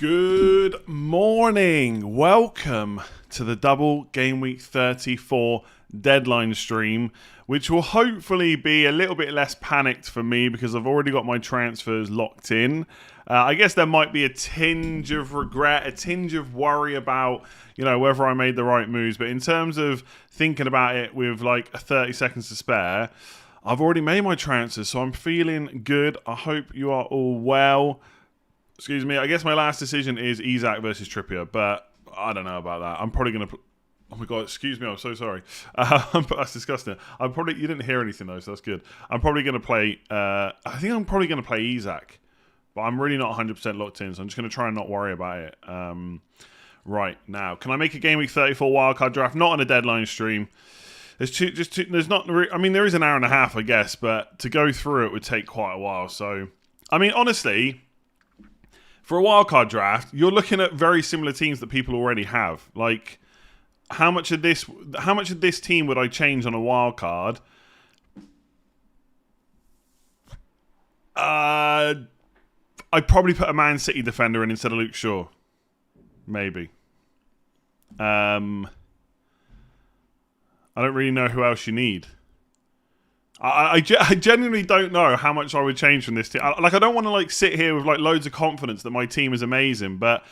Good morning. Welcome to the double Game Week 34 deadline stream, which will hopefully be a little bit less panicked for me because I've already got my transfers locked in. I guess there might be a tinge of regret, a tinge of worry about, whether I made the right moves. But in terms of thinking about it with like 30 seconds to spare, I've already made my transfers, so I'm feeling good. I hope you are all well. Excuse me, I guess my last decision is Isak versus Trippier, but I don't know about that. I'm probably going to... Oh my god, excuse me, I'm so sorry. That's disgusting. You didn't hear anything though, so that's good. I'm probably going to play... I think I'm probably going to play Isak, but I'm really not 100% locked in, so I'm just going to try and not worry about it. Right, now, can I make a Game Week 34 wildcard draft? Not on a deadline stream. There's not... I mean, there is an hour and a half, I guess, but to go through it would take quite a while, so... I mean, honestly... For a wildcard draft, you're looking at very similar teams that people already have. Like, how much of this team would I change on a wildcard? I'd probably put a Man City defender in instead of Luke Shaw. Maybe. I don't really know who else you need. I genuinely don't know how much I would change from this team. I don't want to sit here with loads of confidence that my team is amazing, but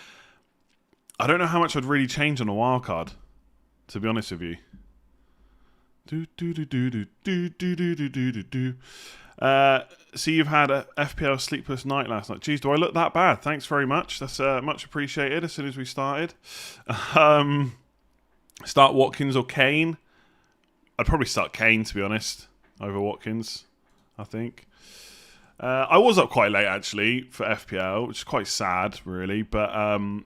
I don't know how much I'd really change on a wildcard, to be honest with you. See, you've had a FPL sleepless night last night. Jeez, do I look that bad? Thanks very much. That's much appreciated as soon as we started. Start Watkins or Kane? I'd probably start Kane, to be honest. Over Watkins, I think. I was up quite late, actually, for FPL, which is quite sad, really. But and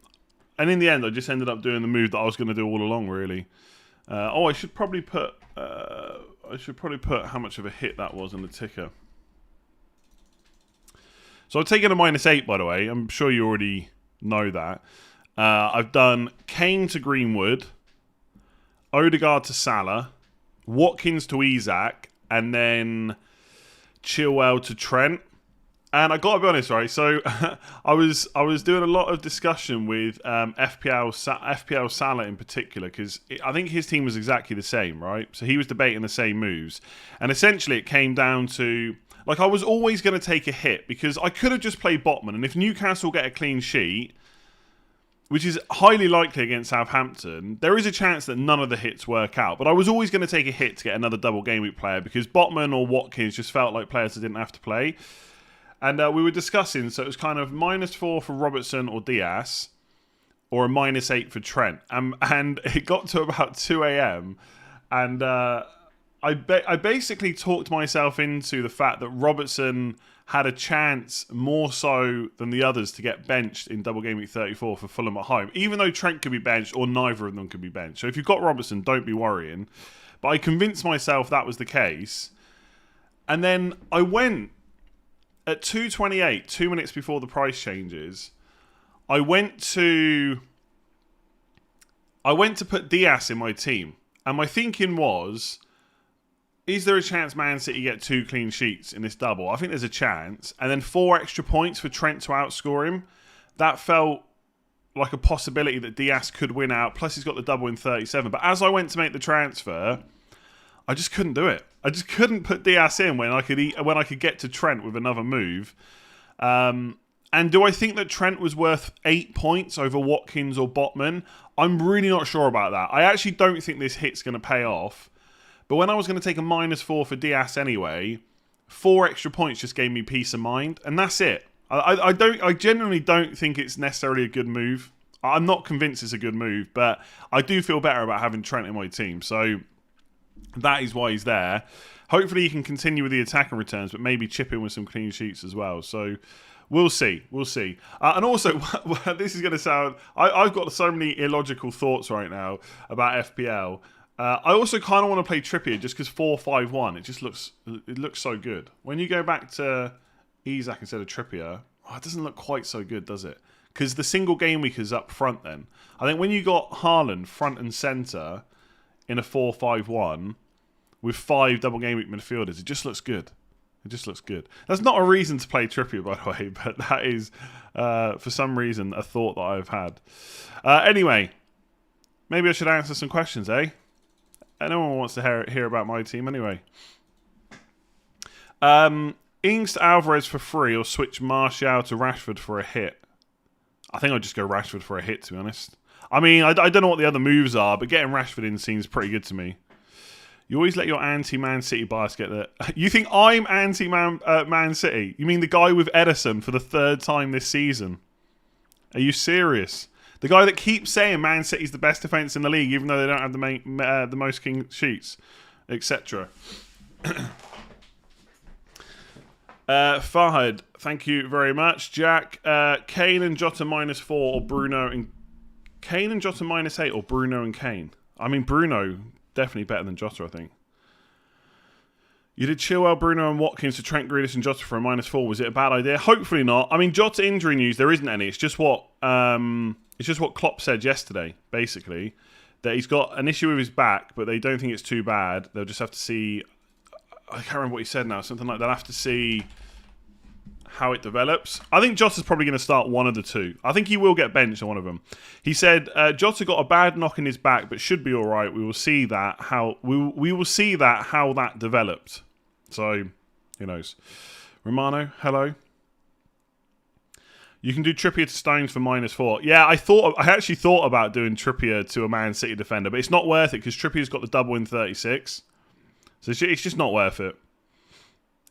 in the end, I just ended up doing the move that I was going to do all along, really. I should probably put how much of a hit that was in the ticker. So I've taken a -8, by the way. I'm sure you already know that. I've done Kane to Greenwood, Odegaard to Salah, Watkins to Isak, and then Chilwell to Trent. And I got to be honest, right? So I was doing a lot of discussion with FPL Salah in particular, because I think his team was exactly the same, right? So he was debating the same moves, and essentially it came down to I was always going to take a hit because I could have just played Botman, and if Newcastle get a clean sheet, which is highly likely against Southampton, there is a chance that none of the hits work out. But I was always going to take a hit to get another double game week player because Botman or Watkins just felt like players that didn't have to play. And we were discussing, so it was kind of -4 for Robertson or Diaz, or a -8 for Trent. And it got to about 2 a.m. And I basically talked myself into the fact that Robertson had a chance more so than the others to get benched in double game week 34 for Fulham at home, even though Trent could be benched or neither of them could be benched. So if you've got Robertson, don't be worrying. But I convinced myself that was the case. And then I went at 2:28, 2 minutes before the price changes, I went to put Diaz in my team. And my thinking was, is there a chance Man City get 2 clean sheets in this double? I think there's a chance. And then 4 extra points for Trent to outscore him. That felt like a possibility that Diaz could win out. Plus he's got the double in 37. But as I went to make the transfer, I just couldn't do it. I just couldn't put Diaz in when I could get to Trent with another move. And do I think that Trent was worth 8 points over Watkins or Botman? I'm really not sure about that. I actually don't think this hit's going to pay off. But when I was going to take a -4 for Diaz anyway, 4 extra points just gave me peace of mind, and that's it. I genuinely don't think it's necessarily a good move. I'm not convinced it's a good move, but I do feel better about having Trent in my team. So that is why he's there. Hopefully he can continue with the attacking returns, but maybe chip in with some clean sheets as well. So we'll see. We'll see. And also, this is going to sound... I've got so many illogical thoughts right now about FPL. I also kind of want to play Trippier just because 4-5-1. It looks so good. When you go back to Isak instead of Trippier, it doesn't look quite so good, does it? Because the single game week is up front then. I think when you got Haaland front and centre in a 4-5-1 with 5 double game week midfielders, it just looks good. It just looks good. That's not a reason to play Trippier, by the way, but that is, for some reason, a thought that I've had. Anyway, maybe I should answer some questions, eh? No one wants to hear about my team anyway. Ings to Alvarez for free or switch Martial to Rashford for a hit? I think I'll just go Rashford for a hit, to be honest. I mean, I don't know what the other moves are, but getting Rashford in seems pretty good to me. You always let your anti-Man City bias get there. You think I'm anti-Man City? You mean the guy with Edison for the 3rd time this season? Are you serious? The guy that keeps saying Man City's the best defence in the league, even though they don't have the most clean sheets, etc. Fahad, thank you very much. Jack, Kane and Jota -4 or Bruno and... Kane and Jota -8 or Bruno and Kane? I mean, Bruno... definitely better than Jota, I think. You did Chilwell, Bruno and Watkins to Trent, Grealish and Jota for a -4. Was it a bad idea? Hopefully not. I mean, Jota injury news, there isn't any. It's just what Klopp said yesterday, basically. That he's got an issue with his back, but they don't think it's too bad. They'll just have to see... I can't remember what he said now. Something like they'll have to see how it develops. I think Jota's probably going to start one of the two. I think he will get benched on one of them. He said Jota got a bad knock in his back, but should be all right. We will see that how how that developed. So who knows? Romano, hello. You can do Trippier to Stones for -4. Yeah, I actually thought about doing Trippier to a Man City defender, but it's not worth it because Trippier's got the double in 36. So it's just not worth it.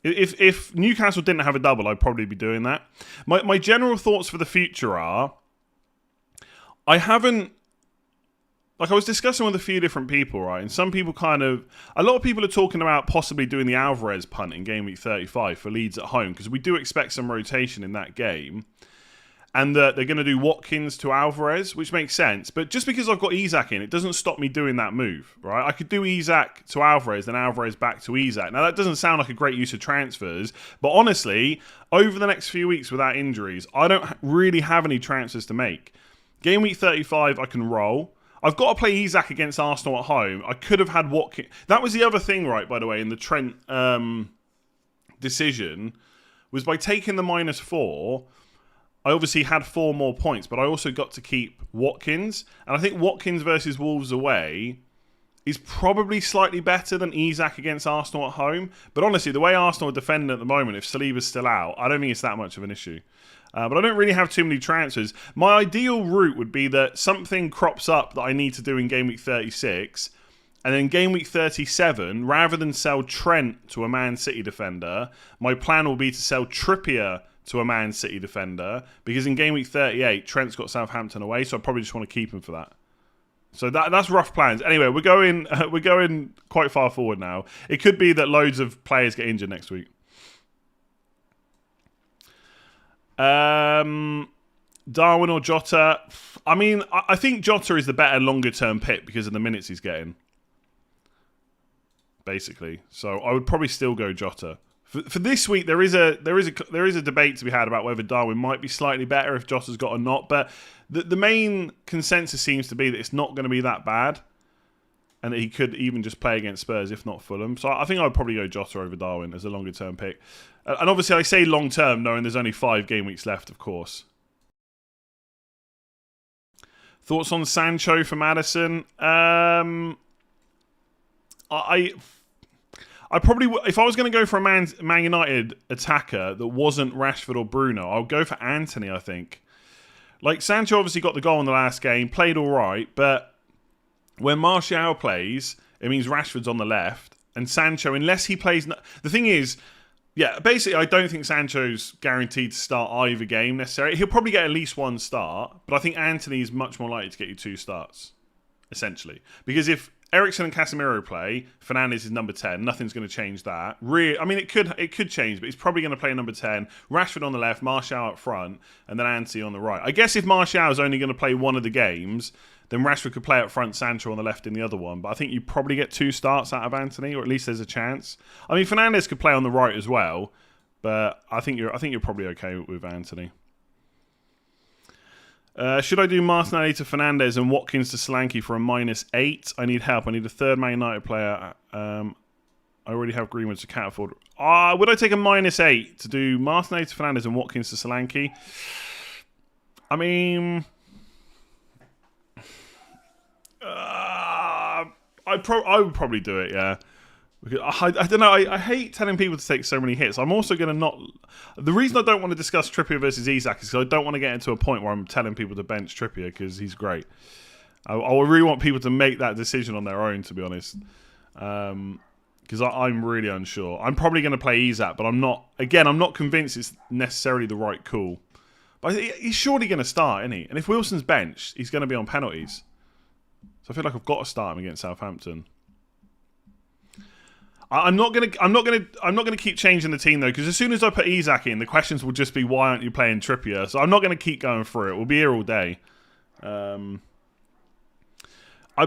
If Newcastle didn't have a double, I'd probably be doing that. My general thoughts for the future are... I was discussing with a few different people, right? And some people a lot of people are talking about possibly doing the Alvarez punt in Game Week 35 for Leeds at home, because we do expect some rotation in that game. And they're going to do Watkins to Alvarez, which makes sense. But just because I've got Isak in, it doesn't stop me doing that move, right? I could do Isak to Alvarez, then Alvarez back to Isak. Now, that doesn't sound like a great use of transfers. But honestly, over the next few weeks without injuries, I don't really have any transfers to make. Game Week 35, I can roll. I've got to play Isak against Arsenal at home. I could have had Watkins. That was the other thing, right, by the way, in the Trent decision, was by taking the -4... I obviously had 4 more points, but I also got to keep Watkins. And I think Watkins versus Wolves away is probably slightly better than Isak against Arsenal at home. But honestly, the way Arsenal are defending at the moment, if Saliba's still out, I don't think it's that much of an issue. But I don't really have too many transfers. My ideal route would be that something crops up that I need to do in Game Week 36. And then Game Week 37, rather than sell Trent to a Man City defender, my plan will be to sell Trippier to a Man City defender, because in Game Week 38, Trent's got Southampton away, so I probably just want to keep him for that. So that's rough plans. Anyway, we're going quite far forward now. It could be that loads of players get injured next week. Darwin or Jota? I mean, I think Jota is the better longer-term pick because of the minutes he's getting, basically. So I would probably still go Jota. For this week, there is a debate to be had about whether Darwin might be slightly better if Jota's got or not. But the main consensus seems to be that it's not going to be that bad, and that he could even just play against Spurs, if not Fulham. So I think I'd probably go Jota over Darwin as a longer term pick. And obviously, I say long term, knowing there's only 5 game weeks left, of course. Thoughts on Sancho for Maddison? I probably, if I was going to go for a Man United attacker that wasn't Rashford or Bruno, I would go for Anthony, I think. Like, Sancho obviously got the goal in the last game, played all right, but when Martial plays, it means Rashford's on the left, and Sancho, unless he plays... The thing is, yeah, basically, I don't think Sancho's guaranteed to start either game necessarily. He'll probably get at least 1 start, but I think Anthony is much more likely to get you 2 starts, essentially. Because if Eriksen and Casemiro play, Fernandes is number 10. Nothing's going to change that. I mean, it could change, but he's probably going to play number 10. Rashford on the left, Martial up front, and then Anthony on the right. I guess if Martial is only going to play one of the games, then Rashford could play up front, Sancho on the left in the other one. But I think you probably get 2 starts out of Anthony, or at least there's a chance. I mean, Fernandes could play on the right as well, but I think you're probably okay with Anthony. Should I do Martinelli to Fernandes and Watkins to Solanke for a -8? I need help. I need a third Man United player. I already have Greenwood, so can't afford. Would I take a -8 to do Martinez to Fernandes and Watkins to Solanke? I mean, I would probably do it, yeah. I don't know. I hate telling people to take so many hits. I'm also going to not... The reason I don't want to discuss Trippier versus Isak is because I don't want to get into a point where I'm telling people to bench Trippier because he's great. I really want people to make that decision on their own, to be honest. Because I'm really unsure. I'm probably going to play Isak, but I'm not... Again, I'm not convinced it's necessarily the right call. But he's surely going to start, isn't he? And if Wilson's benched, he's going to be on penalties. So I feel like I've got to start him against Southampton. I'm not gonna keep changing the team though, because as soon as I put Isak in, the questions will just be why aren't you playing Trippier? So I'm not gonna keep going through it. We'll be here all day. I'd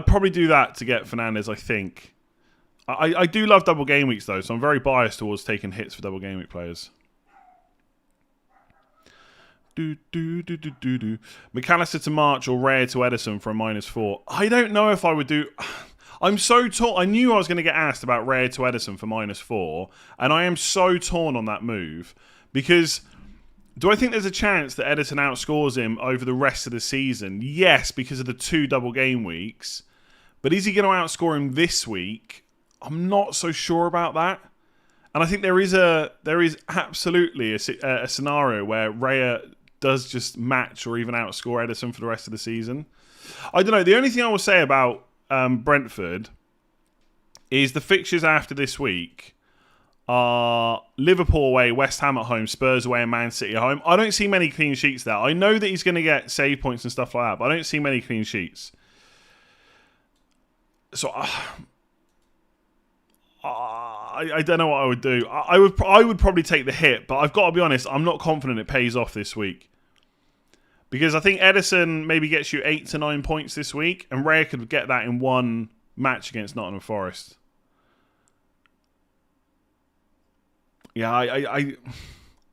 probably do that to get Fernandes. I think. I do love double game weeks though, so I'm very biased towards taking hits for double game week players. McAllister to March or Raya to Edison for a -4. I don't know if I would do. I'm so torn. I knew I was going to get asked about Raya to Edison for -4, and I am so torn on that move because do I think there's a chance that Edison outscores him over the rest of the season? Yes, because of the 2 double game weeks. But is he going to outscore him this week? I'm not so sure about that. And I think there is absolutely a scenario where Raya does just match or even outscore Edison for the rest of the season. I don't know. The only thing I will say about Brentford is the fixtures after this week are Liverpool away, West Ham at home, Spurs away and Man City at home. I don't see many clean sheets there. I know that he's going to get save points and stuff like that, but I don't see many clean sheets. So I don't know what I would do. I would probably take the hit, but I've got to be honest, I'm not confident it pays off this week. Because I think Edison maybe gets you 8 to 9 points this week, and Raya could get that in one match against Nottingham Forest. Yeah,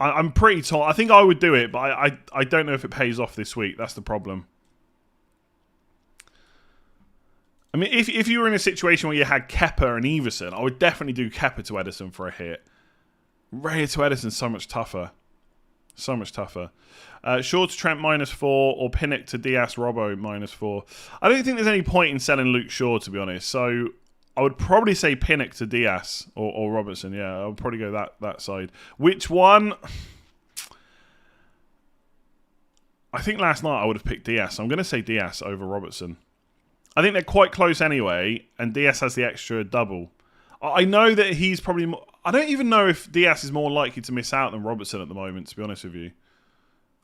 I'm pretty torn. I think I would do it, but I don't know if it pays off this week. That's the problem. I mean, if you were in a situation where you had Kepa and Everson, I would definitely do Kepa to Edison for a hit. Raya to Edison is so much tougher. So much tougher. Shaw to Trent -4 or Pinnock to Diaz Robbo -4. I don't think there's any point in selling Luke Shaw, to be honest. So I would probably say Pinnock to Diaz or Robertson. Yeah, I would probably go that side. Which one? I think last night I would have picked Diaz. So I'm going to say Diaz over Robertson. I think they're quite close anyway, and Diaz has the extra double. I know that he's probably more... I don't even know if Diaz is more likely to miss out than Robertson at the moment, to be honest with you.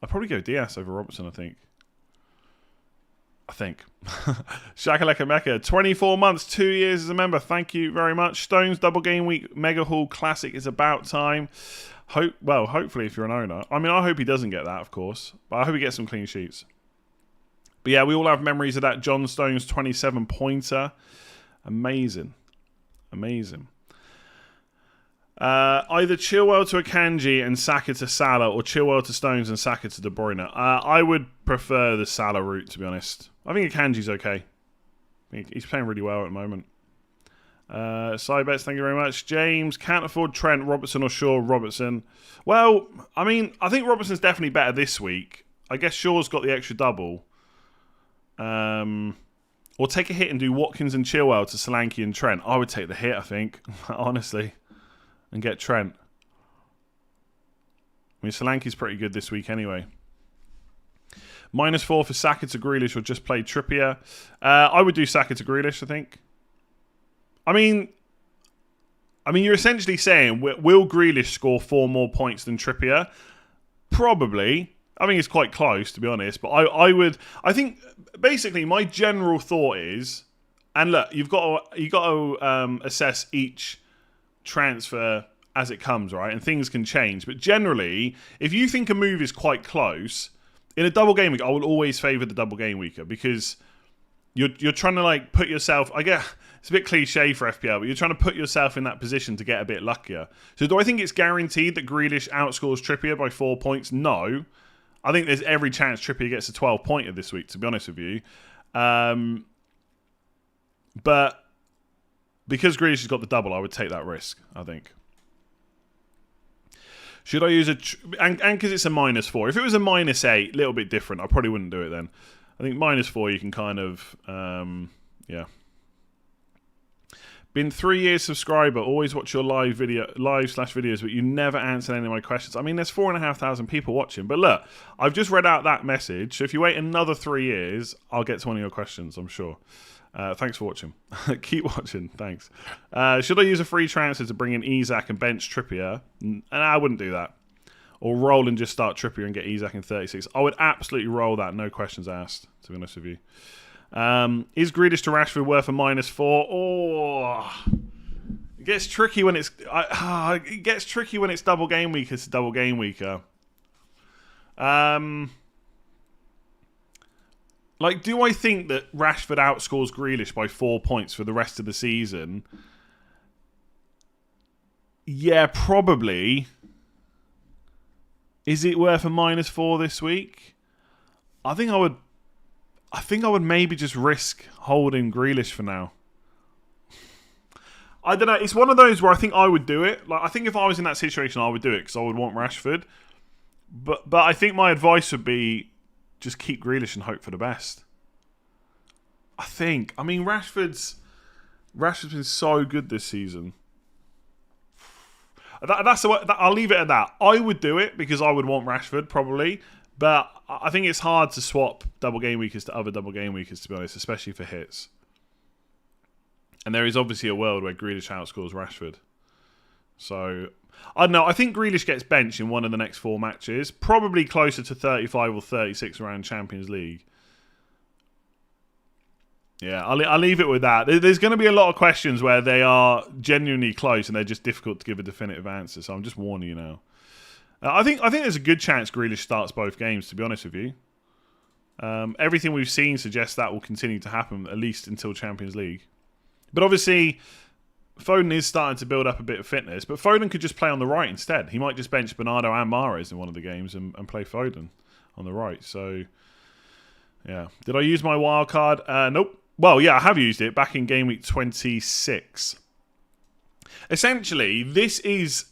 I'd probably go Diaz over Robertson, I think. Shakalaka Mecca, 24 months, 2 years as a member. Thank you very much. Stones Double Game Week Mega Haul Classic is about time. Hopefully if you're an owner. I mean, I hope he doesn't get that, of course. But I hope he gets some clean sheets. But yeah, we all have memories of that John Stones 27-pointer. Amazing. Either Chilwell to Akanji and Saka to Salah, or Chilwell to Stones and Saka to De Bruyne. I would prefer the Salah route, to be honest. I think Akanji's okay. He's playing really well at the moment. Side bets, thank you very much. James, can't afford Trent, Robertson or Shaw, Robertson. Well, I mean, I think Robertson's definitely better this week. I guess Shaw's got the extra double. Or take a hit and do Watkins and Chilwell to Solanke and Trent. I would take the hit, I think, honestly, and get Trent. I mean, Solanke's pretty good this week anyway. -4 for Saka to Grealish or just play Trippier. I would do Saka to Grealish, I think. I mean, you're essentially saying, will Grealish score 4 more points than Trippier? Probably. I think it's quite close, to be honest. But I think, basically, my general thought is, and look, you've got to assess each transfer as it comes, right? And things can change. But generally, if you think a move is quite close, in a double game week, I will always favour the double game weeker because you're trying to like put yourself. I get it's a bit cliche for FPL, but you're trying to put yourself in that position to get a bit luckier. So do I think it's guaranteed that Grealish outscores Trippier by 4 points? No. I think there's every chance Trippier gets a 12-pointer this week, to be honest with you. But because Grealish has got the double, I would take that risk, I think. Should I use and because it's a -4. If it was a -8, a little bit different. I probably wouldn't do it then. I think -4 you can kind of, yeah. Been 3 years subscriber. Always watch your live/videos, but you never answer any of my questions. I mean, there's 4,500 people watching. But look, I've just read out that message. So if you wait another 3 years, I'll get to one of your questions, I'm sure. Thanks for watching. Keep watching. Thanks. Should I use a free transfer to bring in Isak and bench Trippier? And I wouldn't do that. Or roll and just start Trippier and get Isak in 36. I would absolutely roll that. No questions asked, to be honest with you. Is Grealish to Rashford worth a -4? Oh, it gets tricky when it's double game week. It's double game weeker. Like, do I think that Rashford outscores Grealish by 4 points for the rest of the season? Yeah, probably. Is it worth a -4 this week? I think I would maybe just risk holding Grealish for now. I don't know. It's one of those where I think I would do it. Like, I think if I was in that situation, I would do it because I would want Rashford. But I think my advice would be just keep Grealish and hope for the best. I think. I mean, Rashford's been so good this season. I'll leave it at that. I would do it because I would want Rashford probably. But I think it's hard to swap double game weekers to other double game weekers, to be honest, especially for hits. And there is obviously a world where Grealish outscores Rashford. So, I don't know. I think Grealish gets benched in one of the next 4 matches. Probably closer to 35 or 36 around Champions League. Yeah, I'll leave it with that. There's going to be a lot of questions where they are genuinely close and they're just difficult to give a definitive answer. So I'm just warning you now. I think there's a good chance Grealish starts both games, to be honest with you. Everything we've seen suggests that will continue to happen, at least until Champions League. But obviously, Foden is starting to build up a bit of fitness, but Foden could just play on the right instead. He might just bench Bernardo and Mahrez in one of the games and play Foden on the right. So, yeah. Did I use my wildcard? Nope. Well, yeah, I have used it back in game week 26. Essentially, this is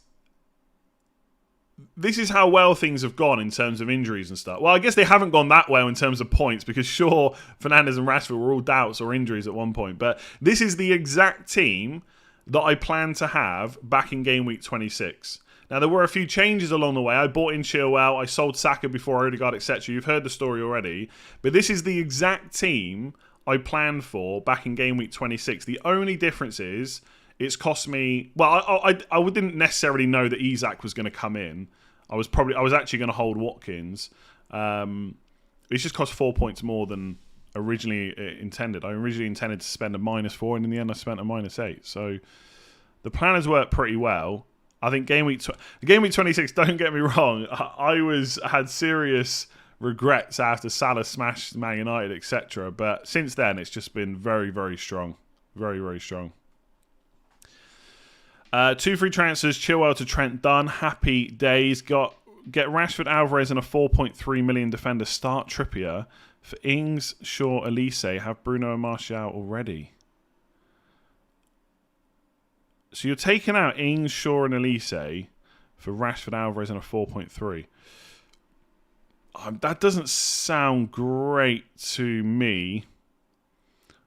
how well things have gone in terms of injuries and stuff. Well, I guess they haven't gone that well in terms of points because sure, Fernandes and Rashford were all doubts or injuries at one point. But this is the exact team that I planned to have back in game week 26. Now, there were a few changes along the way. I bought in Chilwell. I sold Saka before Odegaard, etc. You've heard the story already. But this is the exact team I planned for back in game week 26. The only difference is it's cost me... Well, I didn't necessarily know that Isak was going to come in. I was actually going to hold Watkins. It's just cost 4 points more than originally intended. I originally intended to spend a -4, and in the end I spent a -8. So the plan has worked pretty well. I think game week 26, don't get me wrong, I had serious regrets after Salah smashed Man United, etc. But since then, it's just been very, very strong. Very, very strong. 2 free transfers, Chilwell to Trent done. Happy days. Get Rashford, Alvarez and a 4.3 million defender. Start Trippier. For Ings, Shaw, Elise, have Bruno and Martial already. So you're taking out Ings, Shaw and Elise for Rashford, Alvarez and a 4.3. That doesn't sound great to me.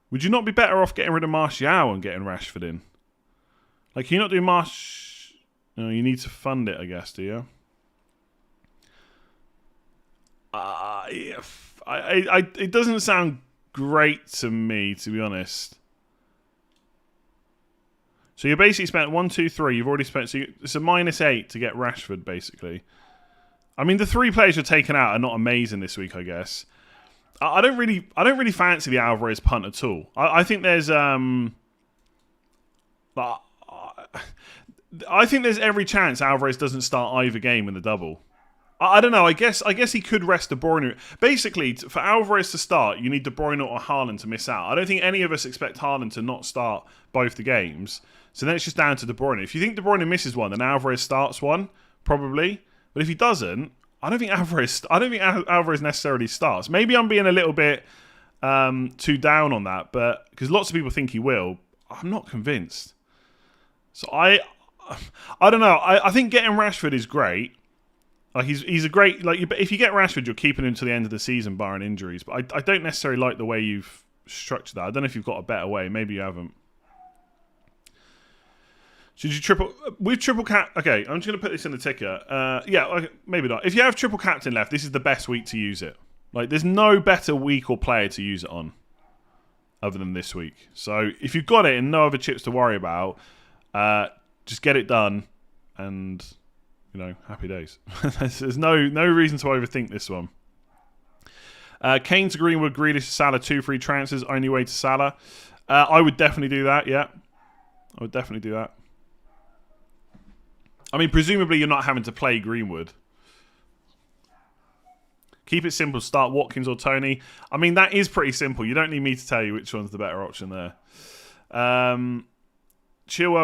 Would you not be better off getting rid of Martial and getting Rashford in? Like, can you not do No, you need to fund it, I guess, do you? It doesn't sound great to me, to be honest. So you basically spent 1, 2, 3. You've already spent... So it's a -8 to get Rashford, basically. I mean, the 3 players you're taking out are not amazing this week, I guess. I don't really fancy the Alvarez punt at all. I think there's I think there's every chance Alvarez doesn't start either game in the double. I don't know. I guess he could rest De Bruyne. Basically, for Alvarez to start, you need De Bruyne or Haaland to miss out. I don't think any of us expect Haaland to not start both the games. So then it's just down to De Bruyne. If you think De Bruyne misses one, then Alvarez starts one, probably. But if he doesn't, I don't think Alvarez necessarily starts. Maybe I'm being a little bit too down on that, but because lots of people think he will, I'm not convinced. So I don't know. I think getting Rashford is great. Like he's a great if you get Rashford, you're keeping him to the end of the season, barring injuries. But I don't necessarily like the way you've structured that. I don't know if you've got a better way. Maybe you haven't. Should you triple cap? Okay, I'm just going to put this in the ticker. Yeah, okay, maybe not. If you have triple captain left, this is the best week to use it. Like, there's no better week or player to use it on other than this week. So if you've got it and no other chips to worry about, just get it done and, happy days. There's no reason to overthink this one. Kane to Greenwood, Grealish to Salah, 2 free transfers, only way to Salah. I would definitely do that, yeah. I would definitely do that. I mean, presumably you're not having to play Greenwood. Keep it simple. Start Watkins or Tony. I mean, that is pretty simple. You don't need me to tell you which one's the better option there. Chilwell,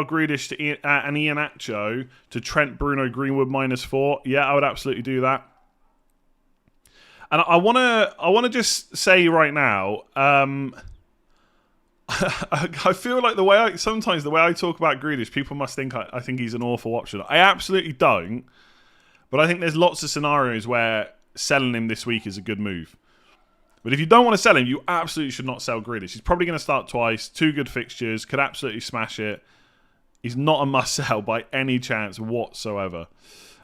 Grealish to and Iheanacho to Trent, Bruno, Greenwood -4. Yeah, I would absolutely do that. And I wanna just say right now, I feel like sometimes the way I talk about Grealish, people must think I think he's an awful option. I absolutely don't, but I think there's lots of scenarios where selling him this week is a good move. But if you don't want to sell him, you absolutely should not sell Grealish. He's probably going to start twice, 2 good fixtures, could absolutely smash it. He's not a must-sell by any chance whatsoever.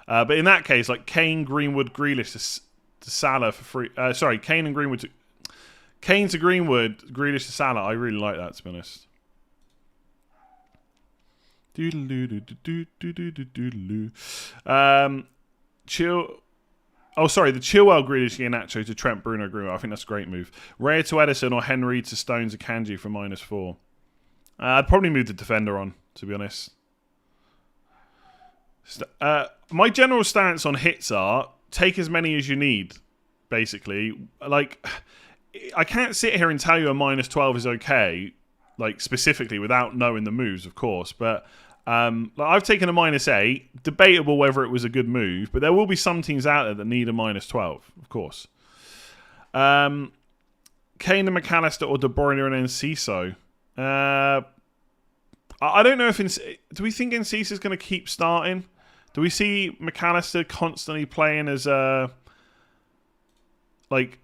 But in that case, like Kane, Greenwood, Grealish to Salah for free. Kane and Greenwood Kane to Greenwood, Grealish to Salah. I really like that, to be honest. The Chilwell, Grealish, Iheanacho to Trent, Bruno, Greenwood. I think that's a great move. Raya to Edison or Henry to Stones, Akanji for -4. I'd probably move the defender on, to be honest. My general stance on hits are take as many as you need, basically. Like, I can't sit here and tell you a -12 is okay, like specifically without knowing the moves, of course. But I've taken a -8. Debatable whether it was a good move, but there will be some teams out there that need a -12, of course. Kane and McAllister or De Bruyne and Enciso. I don't know if... do we think Enciso is going to keep starting? Do we see McAllister constantly playing as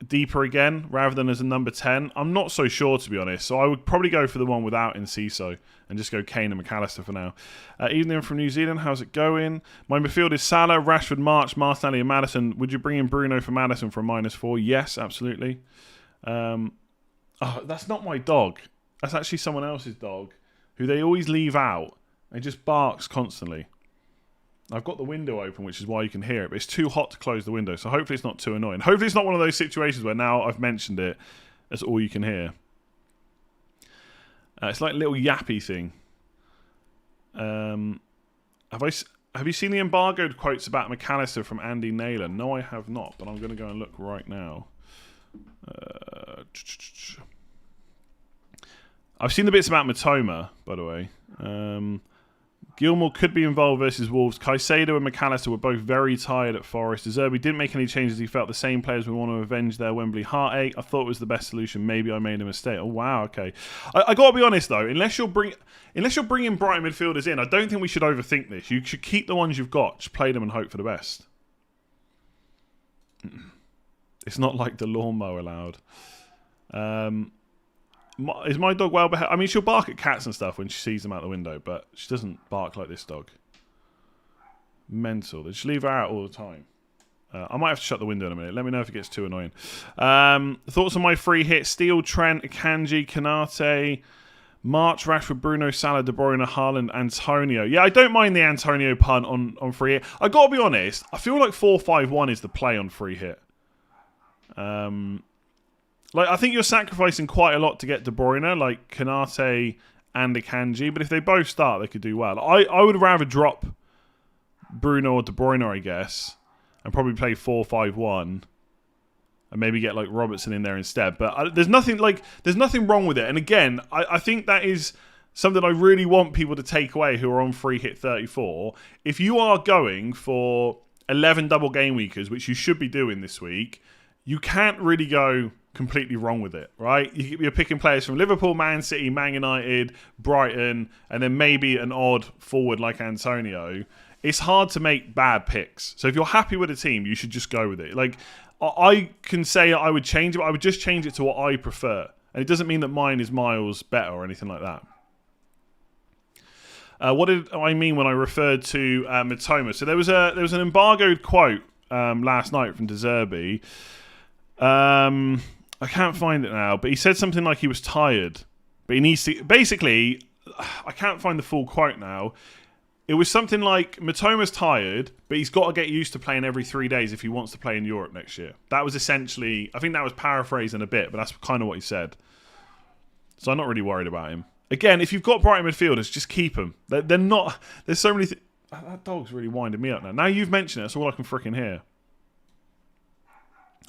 deeper again rather than as a number 10? I'm not so sure, to be honest. So I would probably go for the one without Enciso and just go Kane and McAllister for now. Evening from New Zealand, how's it going? My midfield is Salah, Rashford, March, Martinelli and Maddison. Would you bring in Bruno for Maddison for a -4? Yes, absolutely. That's not my dog. That's actually someone else's dog who they always leave out. It just barks constantly. I've got the window open, which is why you can hear it, but it's too hot to close the window, so hopefully it's not too annoying. Hopefully it's not one of those situations where now I've mentioned it, that's all you can hear. It's like a little yappy thing. Have you seen the embargoed quotes about McAllister from Andy Naylor? No, I have not, but I'm going to go and look right now. I've seen the bits about Matoma, by the way. Gilmore could be involved versus Wolves. Caicedo and McAllister were both very tired at Forest. De Zerbi didn't make any changes. He felt the same players would want to avenge their Wembley heartache. I thought it was the best solution. Maybe I made a mistake. Oh, wow, okay. I got to be honest, though. Unless you're bringing Brighton midfielders in, I don't think we should overthink this. You should keep the ones you've got. Just play them and hope for the best. It's not like the lawnmower loud. Is my dog well behaved? I mean, she'll bark at cats and stuff when she sees them out the window, but she doesn't bark like this dog. Mental. They just leave her out all the time. I might have to shut the window in a minute. Let me know if it gets too annoying. Thoughts on my free hit? Steele, Trent, Akanji, Kanate, March, Rashford, Bruno, Salah, De Bruyne, Haaland, Antonio. Yeah, I don't mind the Antonio punt on free hit. I got to be honest. I feel like 4-5-1 is the play on free hit. I think you're sacrificing quite a lot to get De Bruyne, like Kanate and Akanji. But if they both start, they could do well. I would rather drop Bruno or De Bruyne, I guess, and probably play 4-5-1, and maybe get like Robertson in there instead. But there's nothing wrong with it. And again, I think that is something I really want people to take away who are on free hit 34. If you are going for 11 double game weekers, which you should be doing this week, you can't really go completely wrong with it, right? You're picking players from Liverpool, Man City, Man United, Brighton, and then maybe an odd forward like Antonio. It's hard to make bad picks. So if you're happy with a team, you should just go with it. Like, I can say I would change it, but I would just change it to what I prefer. And it doesn't mean that mine is miles better or anything like that. What did I mean when I referred to Mitoma? So there was an embargoed quote last night from De Zerbi. I can't find it now, but he said something like he was tired. But he needs to... Basically, I can't find the full quote now. It was something like, Mitoma's tired, but he's got to get used to playing every 3 days if he wants to play in Europe next year. That was essentially... I think that was paraphrasing a bit, but that's kind of what he said. So I'm not really worried about him. Again, if you've got Brighton midfielders, just keep them. They're not... There's so many... That dog's really winding me up now. Now you've mentioned it, that's all I can freaking hear.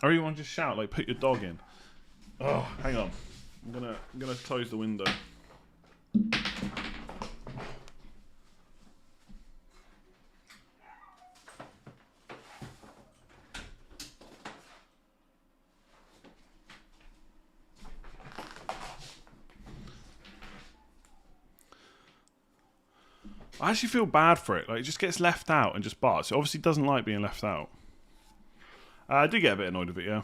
Or you want to just shout, like, put your dog in. Oh, hang on. I'm gonna close the window. I actually feel bad for it. Like, it just gets left out and just barks. It obviously doesn't like being left out. I do get a bit annoyed with it, yeah.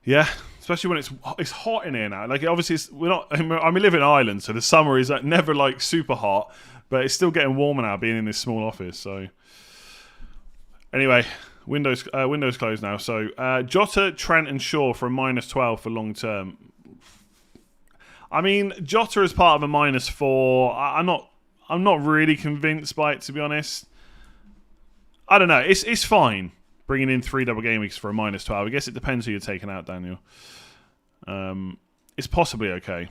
Yeah, especially when it's hot in here now. Like, obviously, we live in Ireland, so the summer is never like super hot, but it's still getting warmer now being in this small office. So, anyway, Windows closed now. So, Jota, Trent, and Shaw for a -12 for long term. I mean, Jota is part of a -4. I'm not really convinced by it, to be honest. I don't know. It's fine. Bringing in 3 double game weeks for a -12. I guess it depends who you're taking out, Daniel. It's possibly okay.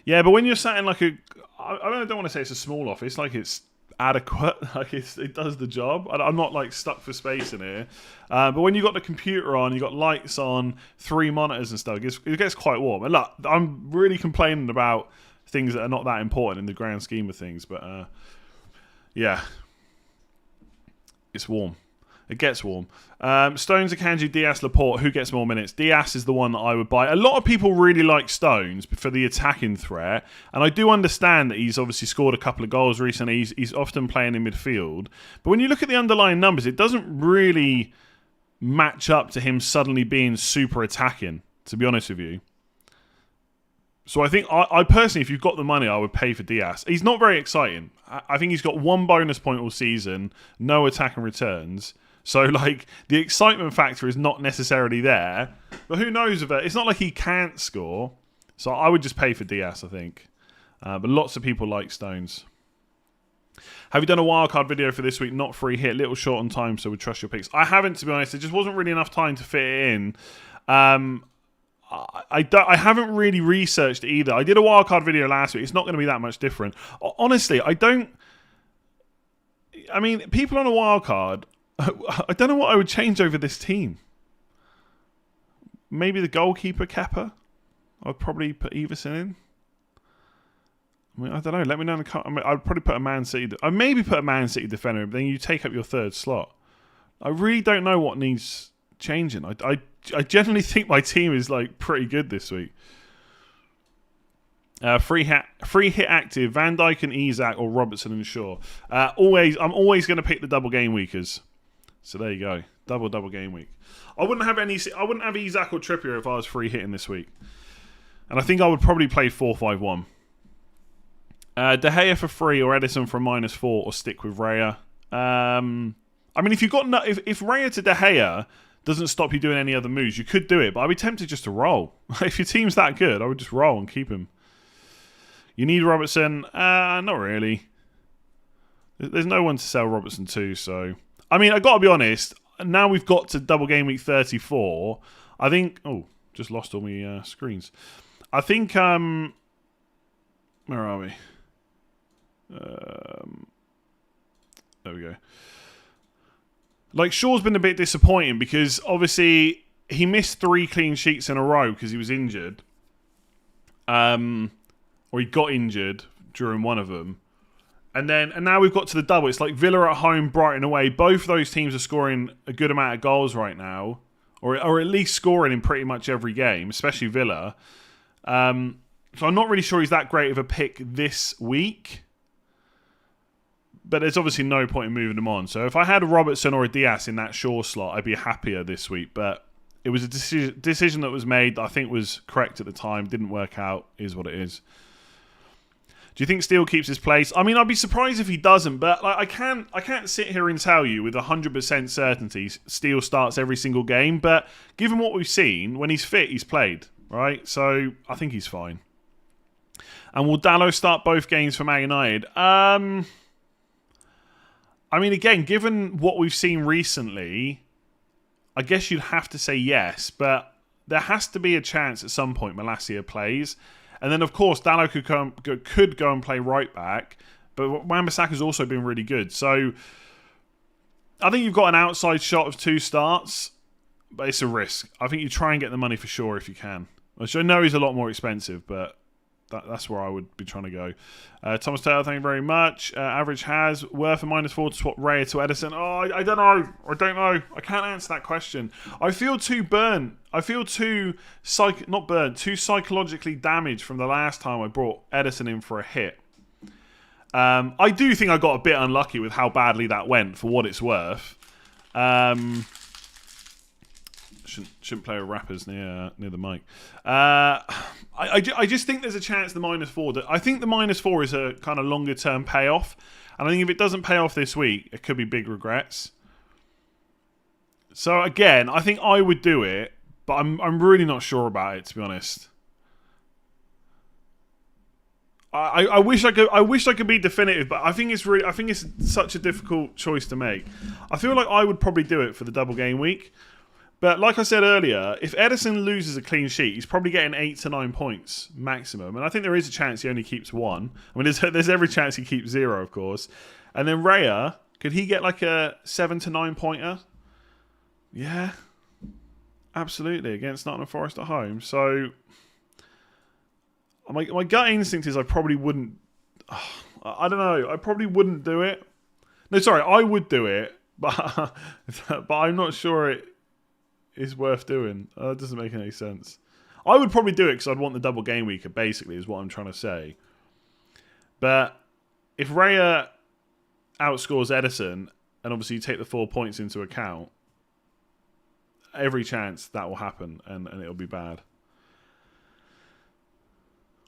Yeah, but when you're sat in like I don't want to say it's a small office, like it's adequate, like it does the job. I'm not like stuck for space in here. But when you've got the computer on, you've got lights on, 3 monitors and stuff, it gets quite warm. And look, I'm really complaining about things that are not that important in the grand scheme of things, but yeah. It's warm. It gets warm. Stones, Akanji, Diaz, Laporte. Who gets more minutes? Diaz is the one that I would buy. A lot of people really like Stones for the attacking threat. And I do understand that he's obviously scored a couple of goals recently. He's often playing in midfield. But when you look at the underlying numbers, it doesn't really match up to him suddenly being super attacking, to be honest with you. So I think, I personally, if you've got the money, I would pay for Diaz. He's not very exciting. I think he's got 1 bonus point all season, no attack and returns. So, like, the excitement factor is not necessarily there. But who knows of it? It's not like he can't score. So I would just pay for Diaz, I think. But lots of people like Stones. Have you done a wildcard video for this week? Not free hit. Little short on time, so we trust your picks. I haven't, to be honest. There just wasn't really enough time to fit it in. I haven't really researched either. I did a wildcard video last week. It's not going to be that much different. Honestly, I mean, people on a wildcard, I don't know what I would change over this team. Maybe the goalkeeper, Kepa. I'd probably put Everson in. I mean, I don't know. Let me know in the comments. I'd probably put a Man City. I'd maybe put a Man City defender, but then you take up your 3rd slot. I really don't know what needs changing. I generally think my team is like pretty good this week. Free hit active: Van Dijk and Isak, or Robertson and Shaw. I'm always going to pick the double game weekers. So there you go, double game week. I wouldn't have Isak or Trippier if I was free hitting this week, and I think I would probably play 4-5-1. De Gea for free, or Edison for a -4, or stick with Raya. I mean, if you've got if Raya to De Gea doesn't stop you doing any other moves, you could do it, but I'd be tempted just to roll. If your team's that good, I would just roll and keep him. You need Robertson? Not really. There's no one to sell Robertson to, so... I mean, I got to be honest, now we've got to double game week 34, I think... Oh, just lost all my screens. I think... Where are we? There we go. Like, Shaw's been a bit disappointing because, obviously, he missed 3 clean sheets in a row because he was injured. Or he got injured during one of them. And now we've got to the double. It's like Villa at home, Brighton away. Both of those teams are scoring a good amount of goals right now. or at least scoring in pretty much every game, especially Villa. So I'm not really sure he's that great of a pick this week. But there's obviously no point in moving him on. So if I had a Robertson or a Diaz in that Shaw slot, I'd be happier this week. But it was a decision that was made that I think was correct at the time. Didn't work out. Is what it is. Do you think Steele keeps his place? I mean, I'd be surprised if he doesn't. But like, I can't sit here and tell you with 100% certainty Steele starts every single game. But given what we've seen, when he's fit, he's played. Right? So I think he's fine. And will Dalot start both games for Man United? I mean, again, given what we've seen recently, I guess you'd have to say yes, but there has to be a chance at some point Malacia plays. And then, of course, Dalot could go and play right back, but Wan-Bissaka's also been really good. So I think you've got an outside shot of 2 starts, but it's a risk. I think you try and get the money for sure if you can. Which I know is a lot more expensive, but that's where I would be trying to go. Thomas Taylor, thank you very much. Average has worth a -4 to swap Raya to Edison. Oh, I don't know. I can't answer that question. I feel too burnt. I feel too too psychologically damaged from the last time I brought Edison in for a hit. I do think I got a bit unlucky with how badly that went, for what it's worth. Shouldn't play with rappers near the mic. I just think there's a chance the -4. I think the -4 is a kind of longer term payoff, and I think if it doesn't pay off this week, it could be big regrets. So again, I think I would do it, but I'm really not sure about it, to be honest. I wish I could be definitive, but I think it's such a difficult choice to make. I feel like I would probably do it for the double game week. But like I said earlier, if Edison loses a clean sheet, he's probably getting 8 to 9 points maximum. And I think there is a chance he only keeps 1. I mean, there's every chance he keeps 0, of course. And then Raya, could he get like a 7 to 9 pointer? Yeah, absolutely, against Nottingham Forest at home. So my gut instinct is I probably wouldn't. I don't know. I probably wouldn't do it. No, sorry, I would do it, but I'm not sure it is worth doing. That doesn't make any sense. I would probably do it because I'd want the double game week, basically, is what I'm trying to say. But if Raya outscores Edison, and obviously you take the 4 points into account, every chance that will happen, and it'll be bad.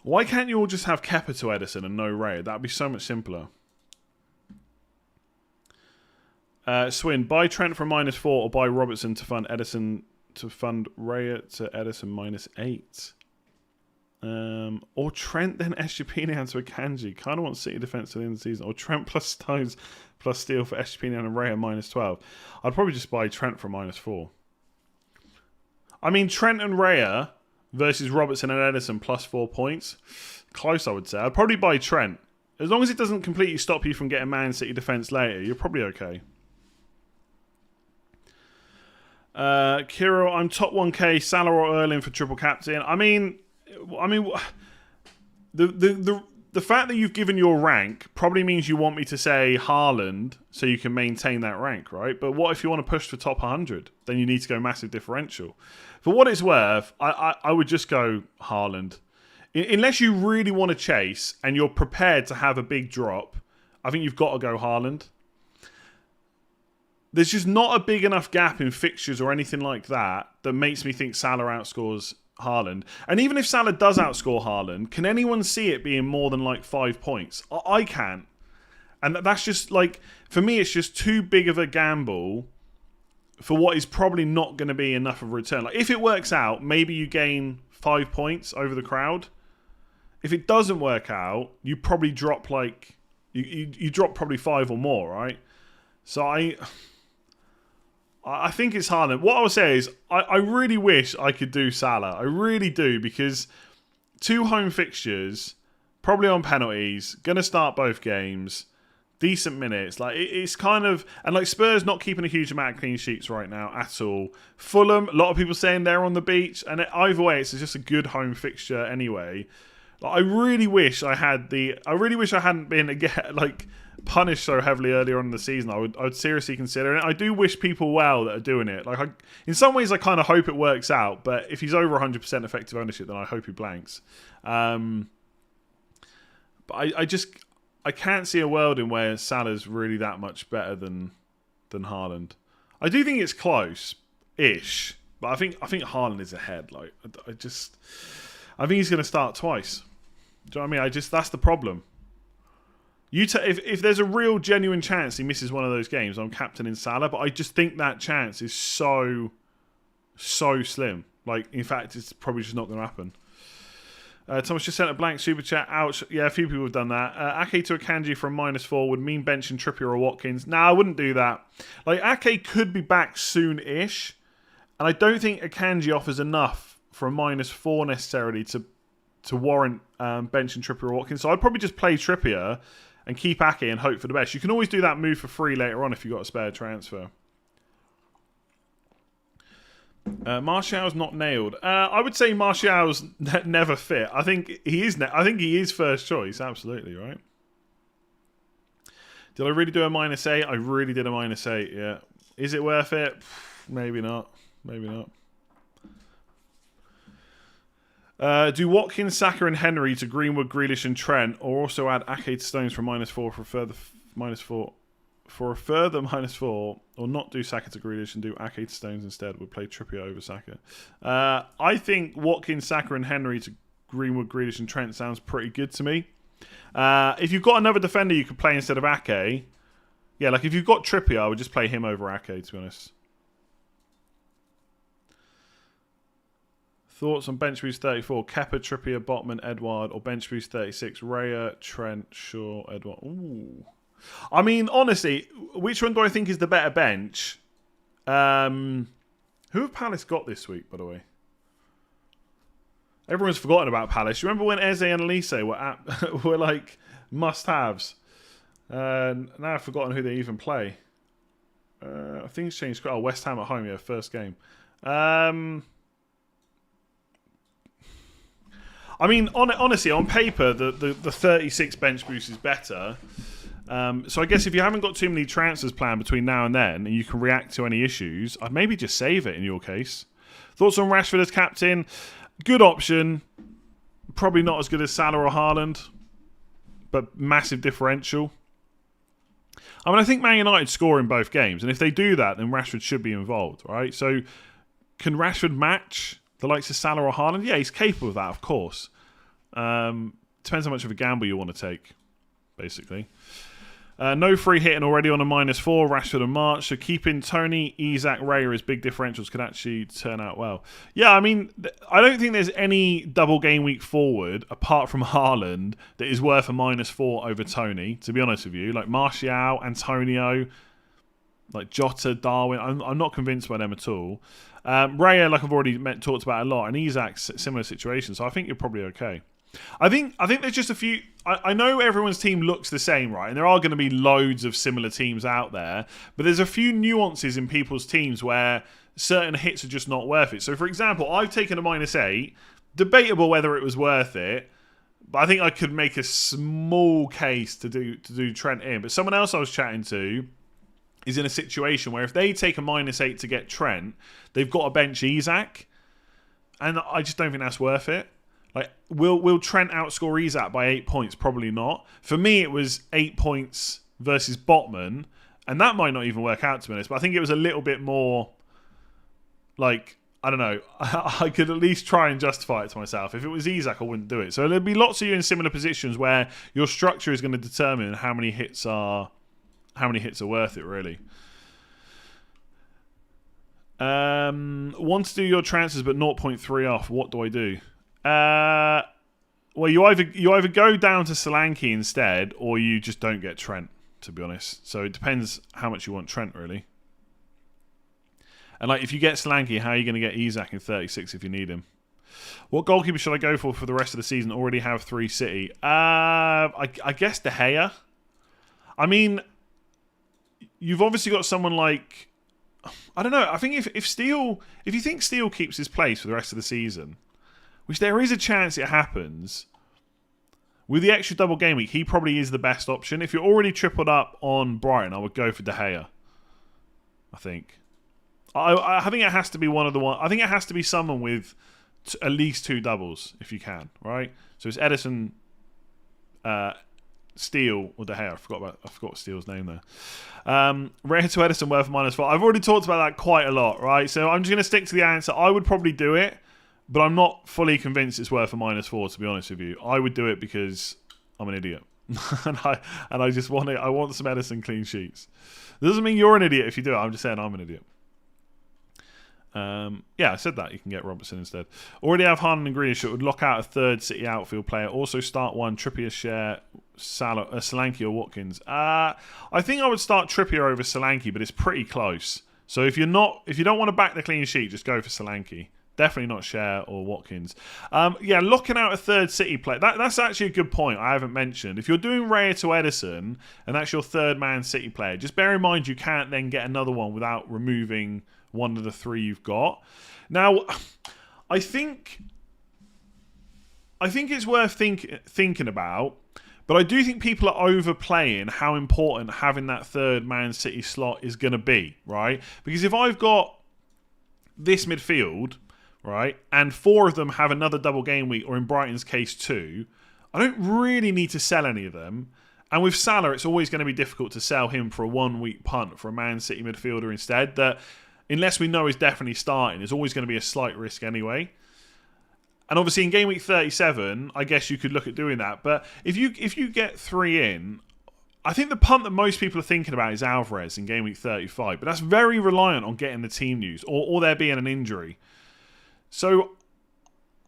Why can't you all just have Kepa to Edison and no Raya? That would be so much simpler. Swin, buy Trent for -4 or buy Robertson to fund Edison to fund Raya to Edison -8. Or Trent then Estupinian to Akanji. Kind of want City defence to the end of the season. Or Trent plus Stones plus Steele for Estupinian and Raya -12. I'd probably just buy Trent for -4. I mean, Trent and Raya versus Robertson and Edison plus 4 points. Close, I would say. I'd probably buy Trent. As long as it doesn't completely stop you from getting Man City defence later, you're probably okay. Kiro, I'm top 1k, Salah or Erling for triple captain. I mean, the fact that you've given your rank probably means you want me to say Haaland so you can maintain that rank, right? But what if you want to push for top 100? Then you need to go massive differential. For what it's worth, I would just go Haaland. Unless you really want to chase and you're prepared to have a big drop, I think you've got to go Haaland. There's just not a big enough gap in fixtures or anything like that makes me think Salah outscores Haaland. And even if Salah does outscore Haaland, can anyone see it being more than like 5 points? I can't. And that's just like, for me, it's just too big of a gamble for what is probably not going to be enough of a return. Like, if it works out, maybe you gain 5 points over the crowd. If it doesn't work out, you probably drop like, you drop probably 5 or more, right? So I think it's Haaland. What I would say is, I really wish I could do Salah. I really do, because 2 home fixtures, probably on penalties, going to start both games, decent minutes. Like, it's kind of... And like, Spurs not keeping a huge amount of clean sheets right now at all. Fulham, a lot of people saying they're on the beach. And either way, it's just a good home fixture anyway. Like, I really wish I hadn't been, again, like... punished so heavily earlier on in the season, I would seriously consider it. I do wish people well that are doing it. Like, in some ways, I kind of hope it works out. But if he's over 100% effective ownership, then I hope he blanks. But I can't see a world in where Salah's really that much better than Haaland. I do think it's close-ish, but I think Haaland is ahead. Like, I think he's going to start twice. Do you know what I mean? That's the problem. If there's a real genuine chance he misses one of those games, I'm captaining Salah, but I just think that chance is so slim. Like, in fact, it's probably just not going to happen. Thomas just sent a blank super chat. Ouch. Yeah, a few people have done that. Ake to Akanji from -4 would mean benching Trippier or Watkins. Nah, I wouldn't do that. Like, Ake could be back soon-ish, and I don't think Akanji offers enough for a -4 necessarily to warrant benching Trippier or Watkins. So I'd probably just play Trippier and keep Ake and hope for the best. You can always do that move for free later on if you've got a spare transfer. Martial's not nailed. I would say Martial's never fit. I think he is. I think he is first choice. Absolutely, right? Did I really do a -8? I really did a -8. Yeah. Is it worth it? Maybe not. Maybe not. Do Watkins, Saka, and Henry to Greenwood, Grealish, and Trent, or also add Ake to Stones for -4 for a further -4. For a further -4, or not do Saka to Grealish and do Ake to Stones instead, would play Trippier over Saka. I think Watkins, Saka and Henry to Greenwood, Grealish and Trent sounds pretty good to me. If you've got another defender you could play instead of Ake, yeah, like if you've got Trippier, I would just play him over Ake, to be honest. Thoughts on bench boost 34? Kepa, Trippier, Botman, Edouard, or bench boost 36? Raya, Trent, Shaw, Edouard. Ooh. I mean, honestly, which one do I think is the better bench? Who have Palace got this week, by the way? Everyone's forgotten about Palace. You remember when Eze and Elise were like must-haves? Now I've forgotten who they even play. Things changed. Oh, West Ham at home, yeah, first game. I mean, honestly, on paper, the 36 bench boost is better. So I guess if you haven't got too many transfers planned between now and then, and you can react to any issues, I'd maybe just save it in your case. Thoughts on Rashford as captain? Good option. Probably not as good as Salah or Haaland, but massive differential. I mean, I think Man United score in both games, and if they do that, then Rashford should be involved, right? So can Rashford match the likes of Salah or Haaland? Yeah, he's capable of that, of course. Depends how much of a gamble you want to take, basically. No free hitting already on a -4, Rashford and March. So keeping Tony, Isak, Raya as big differentials could actually turn out well. Yeah, I mean, I don't think there's any double game week forward, apart from Haaland, that is worth a -4 over Tony, to be honest with you. Like Martial, Antonio, like Jota, Darwin. I'm not convinced by them at all. Raya, like I've already talked about a lot, and Isak's similar situation, so I think you're probably okay. I think there's just a few. I know everyone's team looks the same, right? And there are going to be loads of similar teams out there, but there's a few nuances in people's teams where certain hits are just not worth it. So, for example, I've taken a -8. Debatable whether it was worth it, but I think I could make a small case to do Trent in. But someone else I was chatting to is in a situation where if they take a -8 to get Trent, they've got to bench Isak, and I just don't think that's worth it. Like, will Trent outscore Isak by 8 points? Probably not. For me, it was 8 points versus Botman, and that might not even work out, to be honest, but I think it was a little bit more, like, I don't know, I could at least try and justify it to myself. If it was Isak, I wouldn't do it. So there'll be lots of you in similar positions where your structure is going to determine how many hits are worth it, really. Want to do your transfers but 0.3 off. What do I do? Well, you either go down to Solanke instead, or you just don't get Trent, to be honest. So it depends how much you want Trent, really. And like, if you get Solanke, how are you going to get Isak in 36 if you need him? What goalkeeper should I go for the rest of the season? Already have 3 City. I guess De Gea. I mean, you've obviously got someone like, I don't know. I think if you think Steele keeps his place for the rest of the season, which there is a chance it happens, With the extra double game week, he probably is the best option. If you're already tripled up on Brighton, I would go for De Gea. I think. I think it has to be one of the one. I think it has to be someone with at least 2 doubles if you can, right? So it's Edison, Steele, or De Gea. I forgot Steele's name there. Rare to Edison worth -4. I've already talked about that quite a lot, right? So I'm just going to stick to the answer. I would probably do it, but I'm not fully convinced it's worth a -4. To be honest with you, I would do it because I'm an idiot, and I just want it. I want some Edison clean sheets. It doesn't mean you're an idiot if you do it. I'm just saying I'm an idiot. Yeah, I said that. You can get Robertson instead. Already have Haaland and Grealish. It would lock out a third City outfield player. Also start one Trippier, share Solanke or Watkins. I think I would start Trippier over Solanke, but it's pretty close. So if you don't want to back the clean sheet, just go for Solanke. Definitely not Share or Watkins. Yeah, locking out a third City player. That's actually a good point I haven't mentioned. If you're doing Raya to Edison and that's your third Man City player, just bear in mind you can't then get another one without removing one of the 3 you've got. Now, I think it's worth thinking about, but I do think people are overplaying how important having that third Man City slot is going to be, right? Because if I've got this midfield, right, and 4 of them have another double game week, or in Brighton's case 2, I don't really need to sell any of them. And with Salah, it's always going to be difficult to sell him for a 1-week punt for a Man City midfielder instead. That, unless we know he's definitely starting, is always going to be a slight risk anyway. And obviously in game week 37, I guess you could look at doing that. But if you get 3 in, I think the punt that most people are thinking about is Alvarez in game week 35. But that's very reliant on getting the team news or there being an injury. So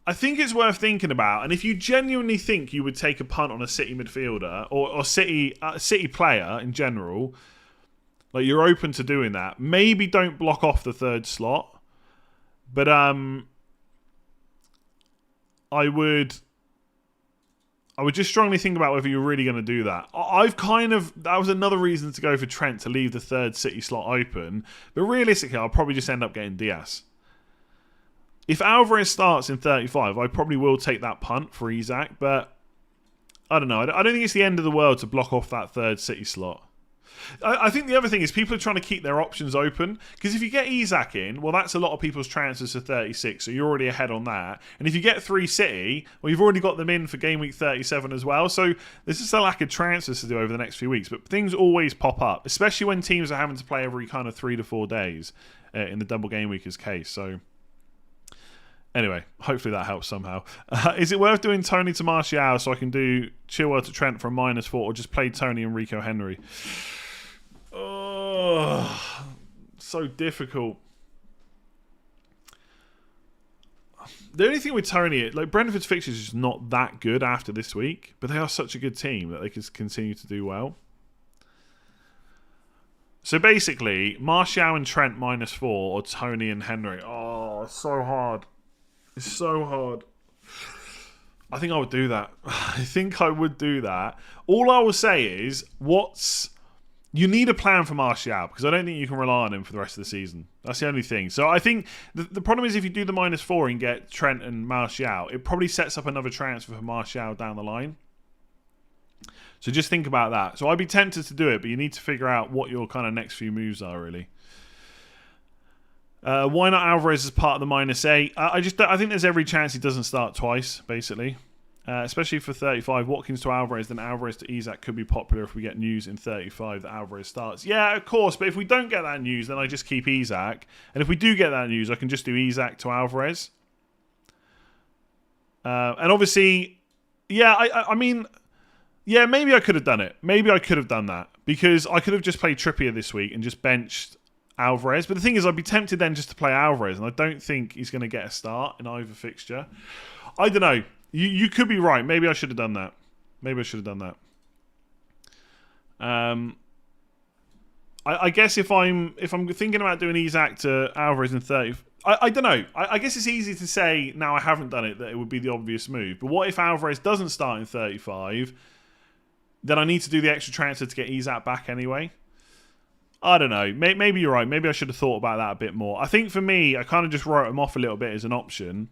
I think it's worth thinking about. And if you genuinely think you would take a punt on a City midfielder or City player in general, like you're open to doing that, maybe don't block off the third slot. But I would just strongly think about whether you're really going to do that. That was another reason to go for Trent, to leave the third City slot open. But realistically, I'll probably just end up getting Diaz. If Alvarez starts in 35, I probably will take that punt for Isak, but I don't know. I don't think it's the end of the world to block off that third City slot. I think the other thing is people are trying to keep their options open, because if you get Isak in, well, that's a lot of people's transfers to 36, so you're already ahead on that. And if you get 3 City, well, you've already got them in for game week 37 as well. So there's just a lack of transfers to do over the next few weeks, but things always pop up, especially when teams are having to play every kind of 3 to 4 days in the double game weekers case. So anyway, hopefully that helps somehow. Is it worth doing Tony to Martial so I can do Chilwell to Trent for a -4, or just play Tony and Rico Henry? Oh, so difficult. The only thing with Tony, like, Brentford's fixtures is just not that good after this week, but they are such a good team that they can continue to do well. So basically, Martial and Trent -4, or Tony and Henry. Oh, it's so hard. It's so hard. I think I would do that. All I will say is, you need a plan for Martial, because I don't think you can rely on him for the rest of the season. That's the only thing. So I think the problem is, if you do the -4 and get Trent and Martial, it probably sets up another transfer for Martial down the line. So just think about that. So I'd be tempted to do it, but you need to figure out what your kind of next few moves are, really. Why not Alvarez as part of the -8? I think there's every chance he doesn't start twice, basically. Especially for 35. Watkins to Alvarez, then Alvarez to Isak could be popular if we get news in 35 that Alvarez starts. Yeah, of course, but if we don't get that news, then I just keep Isak. And if we do get that news, I can just do Isak to Alvarez. And obviously, yeah, I mean, yeah, maybe I could have done it. Maybe I could have done that, because I could have just played Trippier this week and just benched Alvarez. But the thing is, I'd be tempted then just to play Alvarez, and I don't think he's going to get a start in either fixture. I don't know. You could be right. Maybe I should have done that. I guess if I'm thinking about doing Isak to Alvarez in 30, I don't know. I guess it's easy to say now I haven't done it that it would be the obvious move. But what if Alvarez doesn't start in 35? Then I need to do the extra transfer to get Isak back anyway. I don't know. Maybe you're right. Maybe I should have thought about that a bit more. I think for me, I kind of just wrote him off a little bit as an option.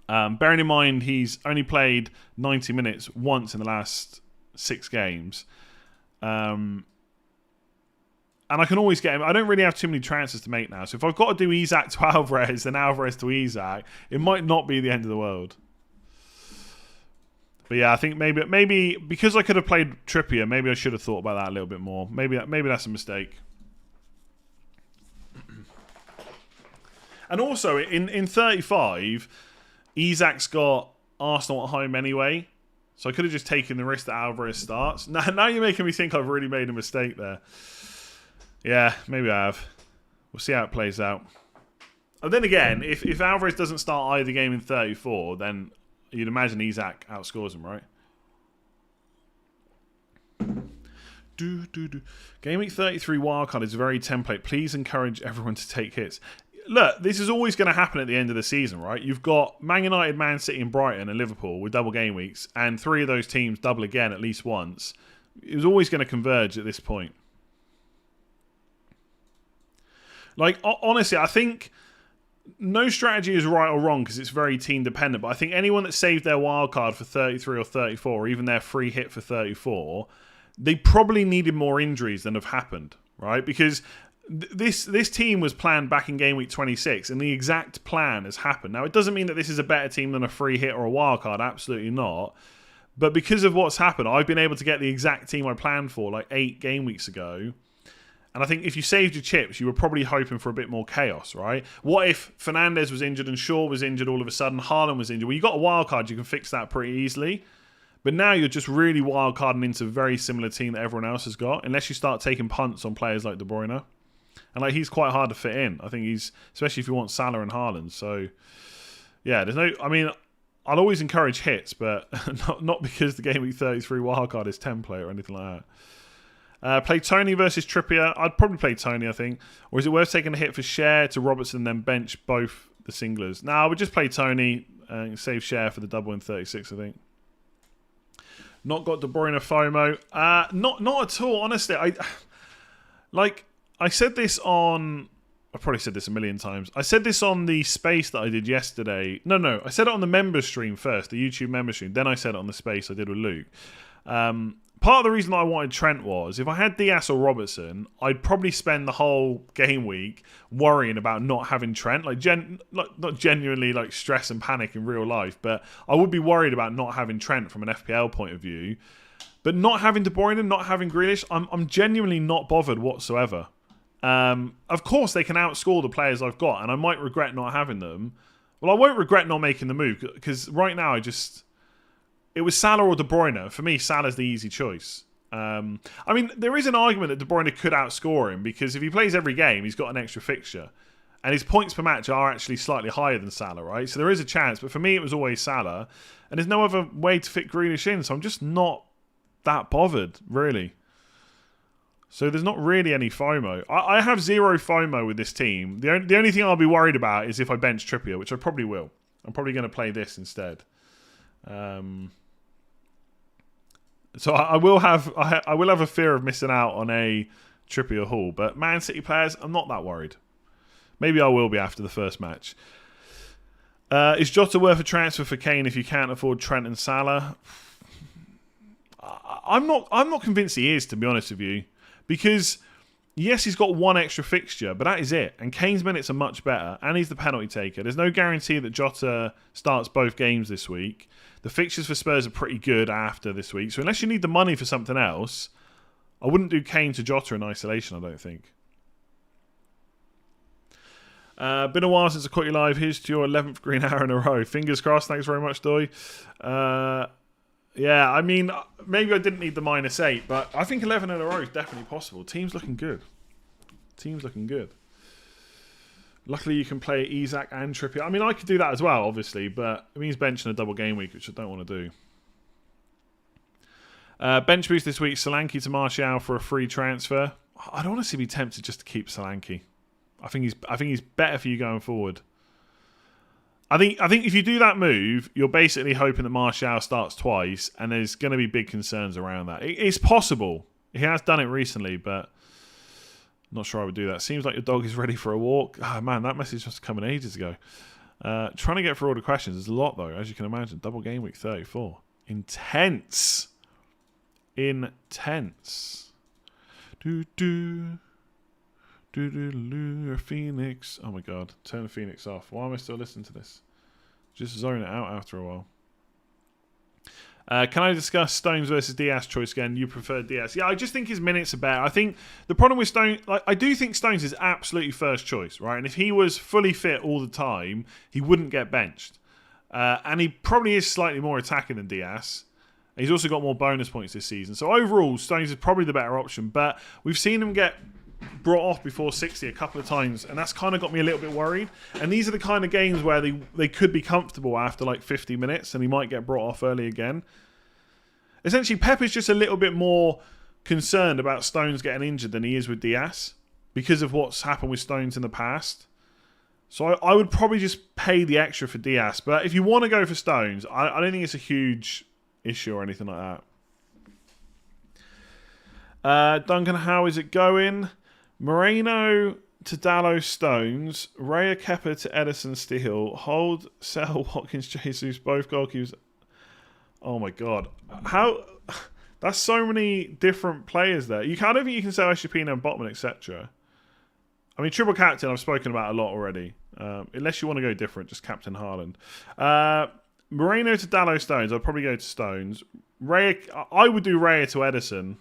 Bearing in mind he's only played 90 minutes once in the last 6 games. And I can always get him. I don't really have too many transfers to make now. So if I've got to do Isak to Alvarez, then Alvarez to Isak, it might not be the end of the world. But yeah, I think maybe because I could have played Trippier, maybe I should have thought about that a little bit more. Maybe that's a mistake. And also, in 35, Isak's got Arsenal at home anyway. So I could have just taken the risk that Alvarez starts. Now you're making me think I've really made a mistake there. Yeah, maybe I have. We'll see how it plays out. And then again, if Alvarez doesn't start either game in 34, then you'd imagine Isak outscores him, right? Game week 33 wildcard is very template. Please encourage everyone to take hits. Look, this is always going to happen at the end of the season, right? You've got Man United, Man City, and Brighton and Liverpool with double game weeks, and 3 of those teams double again at least once. It was always going to converge at this point. Like, honestly, I think no strategy is right or wrong because it's very team dependent, but I think anyone that saved their wild card for 33 or 34, or even their free hit for 34, they probably needed more injuries than have happened, right? Because this team was planned back in game week 26, and the exact plan has happened. Now, it doesn't mean that this is a better team than a free hit or a wild card, absolutely not. But because of what's happened, I've been able to get the exact team I planned for like 8 game weeks ago. And I think if you saved your chips, you were probably hoping for a bit more chaos, right? What if Fernandes was injured and Shaw was injured all of a sudden, Haaland was injured? Well, you got a wild card, you can fix that pretty easily. But now you're just really wild carding into a very similar team that everyone else has got, unless you start taking punts on players like De Bruyne. And like he's quite hard to fit in. I think he's, especially if you want Salah and Haaland. So yeah, there's no. I mean, I'll always encourage hits, but not because the game week 33 wildcard is template or anything like that. Play Tony versus Trippier. I'd probably play Tony, I think. Or is it worth taking a hit for Share to Robertson and then bench both the singlers? No, I would just play Tony and save Share for the double in 36, I think. Not got De Bruyne FOMO. Not at all, honestly. I said this on... I've probably said this a million times. I said this on the space that I did yesterday. No. I said it on the member stream first, the YouTube member stream. Then I said it on the space I did with Luke. Part of the reason I wanted Trent was, if I had Diaz or Robertson, I'd probably spend the whole game week worrying about not having Trent. Not genuinely like stress and panic in real life, but I would be worried about not having Trent from an FPL point of view. But not having De Bruyne and not having Grealish, I'm genuinely not bothered whatsoever. Of course, they can outscore the players I've got, and I might regret not having them. Well, I won't regret not making the move, because right now it was Salah or De Bruyne. For me, Salah's the easy choice. I mean, there is an argument that De Bruyne could outscore him, because if he plays every game, he's got an extra fixture. And his points per match are actually slightly higher than Salah, right? So there is a chance, but for me, it was always Salah. And there's no other way to fit Grealish in, so I'm just not that bothered, really. So there's not really any FOMO. I have zero FOMO with this team. The only thing I'll be worried about is if I bench Trippier, which I probably will. I'm probably going to play this instead. So I will have a fear of missing out on a Trippier haul. But Man City players, I'm not that worried. Maybe I will be after the first match. Is Jota worth a transfer for Kane if you can't afford Trent and Salah? I'm not convinced he is, to be honest with you. Because, yes, he's got one extra fixture, but that is it. And Kane's minutes are much better, and he's the penalty taker. There's no guarantee that Jota starts both games this week. The fixtures for Spurs are pretty good after this week. So unless you need the money for something else, I wouldn't do Kane to Jota in isolation, I don't think. Been a while since I caught you live. Here's to your 11th green hour in a row. Fingers crossed. Thanks very much, Doy. Yeah, I mean, maybe I didn't need the -8, but I think 11 in a row is definitely possible. Team's looking good. Luckily, you can play Isak and Trippier. I mean, I could do that as well, obviously, but it means benching a double game week, which I don't want to do. Bench boost this week, Solanke to Martial for a free transfer. I'd honestly be tempted just to keep Solanke. I think he's better for you going forward. I think if you do that move, you're basically hoping that Martial starts twice, and there's going to be big concerns around that. It's possible. He has done it recently, but I'm not sure I would do that. Seems like your dog is ready for a walk. Oh, man, that message must have come in ages ago. Trying to get through all the questions. There's a lot, though, as you can imagine. Double game week 34. Intense. Intense. Do-do. Do-do-do. Phoenix. Oh, my God. Turn the Phoenix off. Why am I still listening to this? Just zone it out after a while. Can I discuss Stones versus Diaz choice again? You prefer Diaz. Yeah, I just think his minutes are better. I think the problem with Stones... I do think Stones is absolutely first choice, right? And if he was fully fit all the time, he wouldn't get benched. And he probably is slightly more attacking than Diaz. He's also got more bonus points this season. So overall, Stones is probably the better option. But we've seen him get brought off before 60 a couple of times, and that's kind of got me a little bit worried. And these are the kind of games where they could be comfortable after like 50 minutes, and he might get brought off early again. Essentially, Pep is just a little bit more concerned about Stones getting injured than he is with Diaz because of what's happened with Stones in the past. So I would probably just pay the extra for Diaz. But if you want to go for Stones, I don't think it's a huge issue or anything like that. Duncan, how is it going? Moreno to Dallo Stones, Raya Kepa to Edison Steele, hold, sell Watkins, Jesus, both goalkeepers. Oh my God. How? That's so many different players there. I don't think you can sell Eshipino and Botman, etc. I mean, triple captain I've spoken about a lot already. Unless you want to go different, just captain Haaland. Moreno to Dallo Stones, I'd probably go to Stones. Raya, I would do Raya to Edison.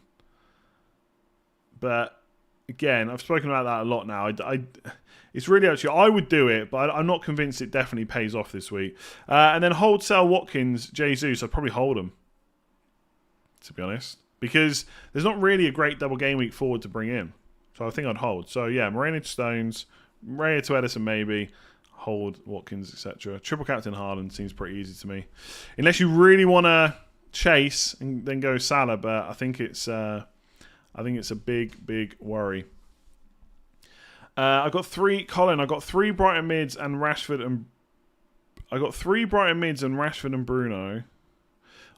But again, I've spoken about that a lot now. It's really up to you. I would do it, but I'm not convinced it definitely pays off this week. And then hold, sell Watkins, Jesus. I'd probably hold him, to be honest, because there's not really a great double game week forward to bring in. So I think I'd hold. So yeah, Moreno to Stones, Raya to Edison maybe, hold Watkins, etc. Triple captain Haaland seems pretty easy to me, unless you really want to chase and then go Salah. But I think it's a big worry. I got three Brighton mids and Rashford and Rashford and Bruno.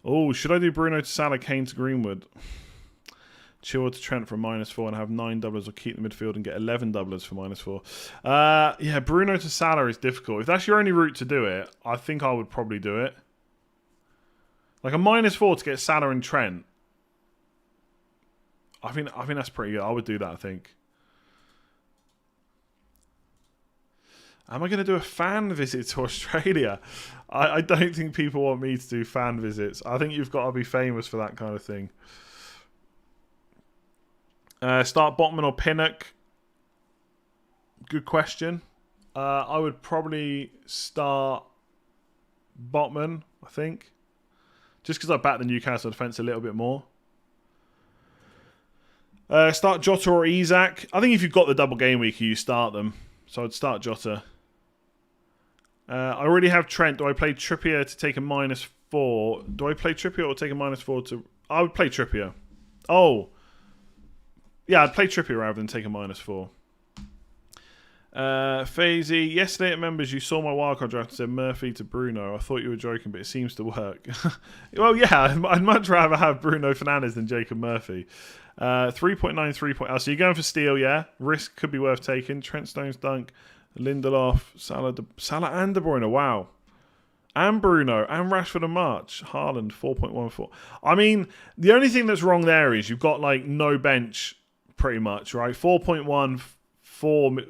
Oh, should I do Bruno to Salah, Kane to Greenwood? Chilwell to Trent for -4 and have 9 doublers, or keep the midfield and get 11 doublers for -4. Yeah, Bruno to Salah is difficult. If that's your only route to do it, I think I would probably do it. Like a -4 to get Salah and Trent. I think that's pretty good. I would do that, I think. Am I going to do a fan visit to Australia? I don't think people want me to do fan visits. I think you've got to be famous for that kind of thing. Start Botman or Pinnock? Good question. I would probably start Botman, I think. Just because I back the Newcastle defence a little bit more. Start Jota or Isak. I think if you've got the double game week, you start them. So I'd start Jota. I already have Trent. Do I play Trippier to take a -4? Do I play Trippier or take a -4 to... I would play Trippier. Oh. Yeah, I'd play Trippier rather than take a -4. Fazy, yesterday at Members, you saw my wildcard draft and said Murphy to Bruno. I thought you were joking, but it seems to work. Well, yeah, I'd much rather have Bruno Fernandes than Jacob Murphy. 3.9, 3.0. So you're going for Steele, yeah? Risk could be worth taking. Trent Stones, Dunk, Lindelof, Salah and De Bruyne. Wow. And Bruno, and Rashford and March. Haaland, 4.14. I mean, the only thing that's wrong there is you've got, like, no bench, pretty much, right? 4.14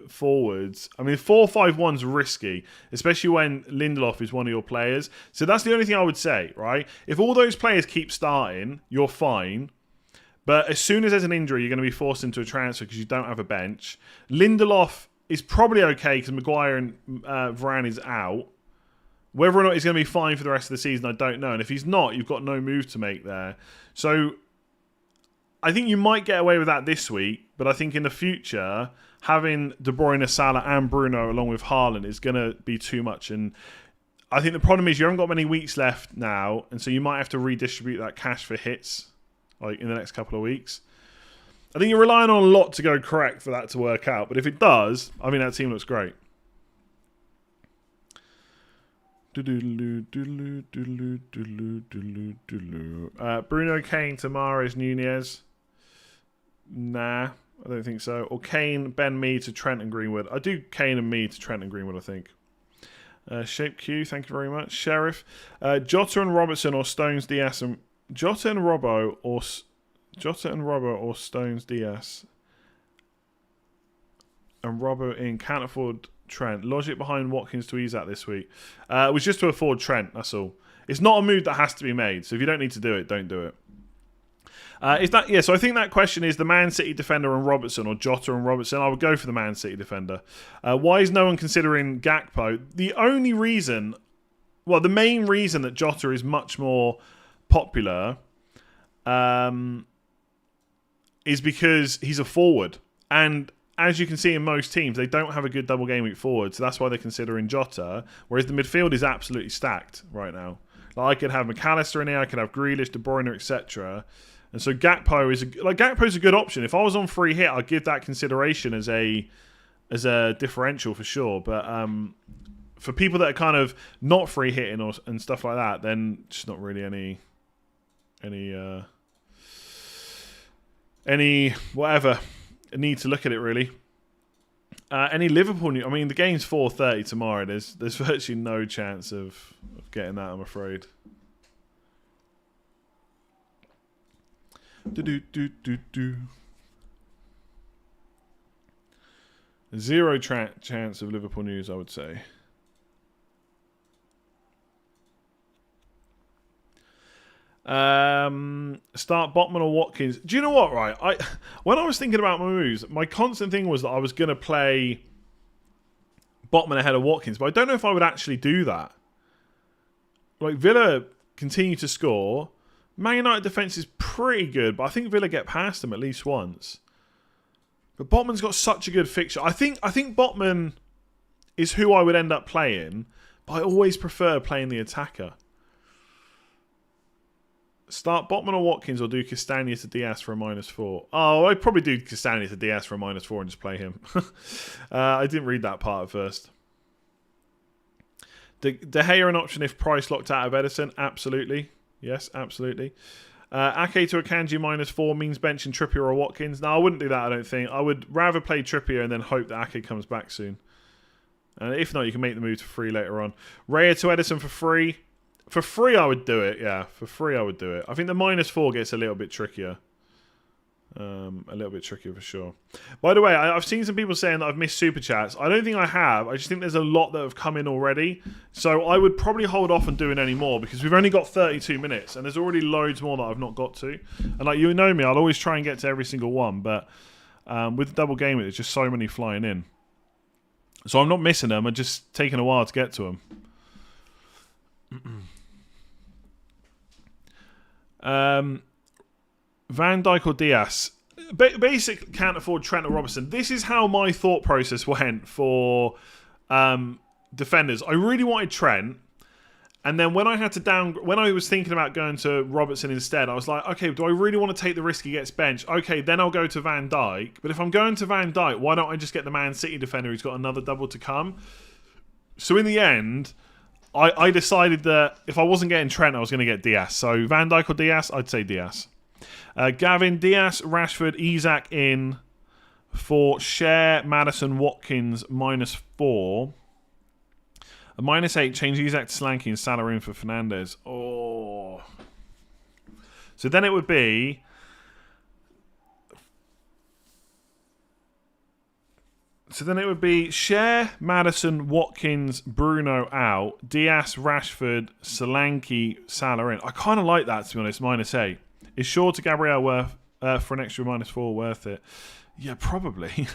forwards. I mean, 4-5-1's risky, especially when Lindelof is one of your players. So that's the only thing I would say, right? If all those players keep starting, you're fine. But as soon as there's an injury, you're going to be forced into a transfer because you don't have a bench. Lindelof is probably okay because Maguire and Varane is out. Whether or not he's going to be fine for the rest of the season, I don't know. And if he's not, you've got no move to make there. So I think you might get away with that this week. But I think in the future, having De Bruyne, Salah and Bruno along with Haaland is going to be too much. And I think the problem is you haven't got many weeks left now. And so you might have to redistribute that cash for hits like in the next couple of weeks. I think you're relying on a lot to go correct for that to work out. But if it does, I mean, that team looks great. Bruno, Kane, Tamares, Nunez. Nah, I don't think so. Or Kane, Ben Mee to Trent and Greenwood. I do Kane and Mee to Trent and Greenwood, I think. Shape Q, thank you very much. Sheriff. Jota and Robertson or Stones Diaz and Jota and Robbo or Stones Diaz and Robbo in. Can't afford Trent. Logic behind Watkins to ease out this week. It was just to afford Trent, that's all. It's not a move that has to be made. So if you don't need to do it, don't do it. So I think that question is the Man City defender and Robertson or Jota and Robertson. I would go for the Man City defender. Why is no one considering Gakpo? The main reason that Jota is much more popular is because he's a forward. And as you can see in most teams, they don't have a good double game week forward. So that's why they're considering Jota. Whereas the midfield is absolutely stacked right now. Like I could have McAllister in here, I could have Grealish, De Bruyne, etc. And so Gakpo is a good option. If I was on free hit, I'd give that consideration as a differential for sure. But for people that are kind of not free hitting and stuff like that, then just not really any whatever need to look at it really. Any Liverpool news? I mean, the game's 4:30 tomorrow. There's virtually no chance of getting that, I'm afraid. Zero chance of Liverpool news, I would say. Start Botman or Watkins. Do you know what, right? When I was thinking about my moves, my constant thing was that I was going to play Botman ahead of Watkins, but I don't know if I would actually do that. Like, Villa continue to score. Man United defence is pretty good, but I think Villa get past them at least once. But Botman's got such a good fixture. I think Botman is who I would end up playing, but I always prefer playing the attacker. Start Botman or Watkins or do Castagna to Diaz for a -4? Oh, I'd probably do Castagna to Diaz for a -4 and just play him. I didn't read that part at first. De Gea an option if price locked out of Edison? Absolutely. Yes, absolutely. Ake to Akanji -4 means benching Trippier or Watkins. No, I wouldn't do that, I don't think. I would rather play Trippier and then hope that Ake comes back soon. And if not, you can make the move to free later on. Raya to Edison for free. For free, I would do it. Yeah, for free, I would do it. I think the -4 gets a little bit trickier. A little bit trickier for sure. By the way, I've seen some people saying that I've missed Super Chats. I don't think I have. I just think there's a lot that have come in already. So I would probably hold off on doing any more because we've only got 32 minutes and there's already loads more that I've not got to. And like you know me, I'll always try and get to every single one. But with the double game, there's just so many flying in. So I'm not missing them. I'm just taking a while to get to them. Van Dijk or Diaz? Basic can't afford Trent or Robertson. This is how my thought process went for defenders. I really wanted Trent, and then when I had to when I was thinking about going to Robertson instead, I was like, okay, do I really want to take the risk he gets benched? Okay, then I'll go to Van Dijk. But if I'm going to Van Dijk, why don't I just get the Man City defender who's got another double to come? So in the end, I decided that if I wasn't getting Trent, I was going to get Diaz. So Van Dijk or Diaz? I'd say Diaz. Gavin, Diaz, Rashford, Isak in for Share, Maddison, Watkins, -4. A -8, change Isak to Slanky and Salah in for Fernandes. Oh. So then it would be... Share, Maddison, Watkins, Bruno out, Diaz, Rashford, Solanke, Salah in. I kind of like that, to be honest, -8. Is Shaw to Gabriel worth for an extra -4 worth it? Yeah, probably.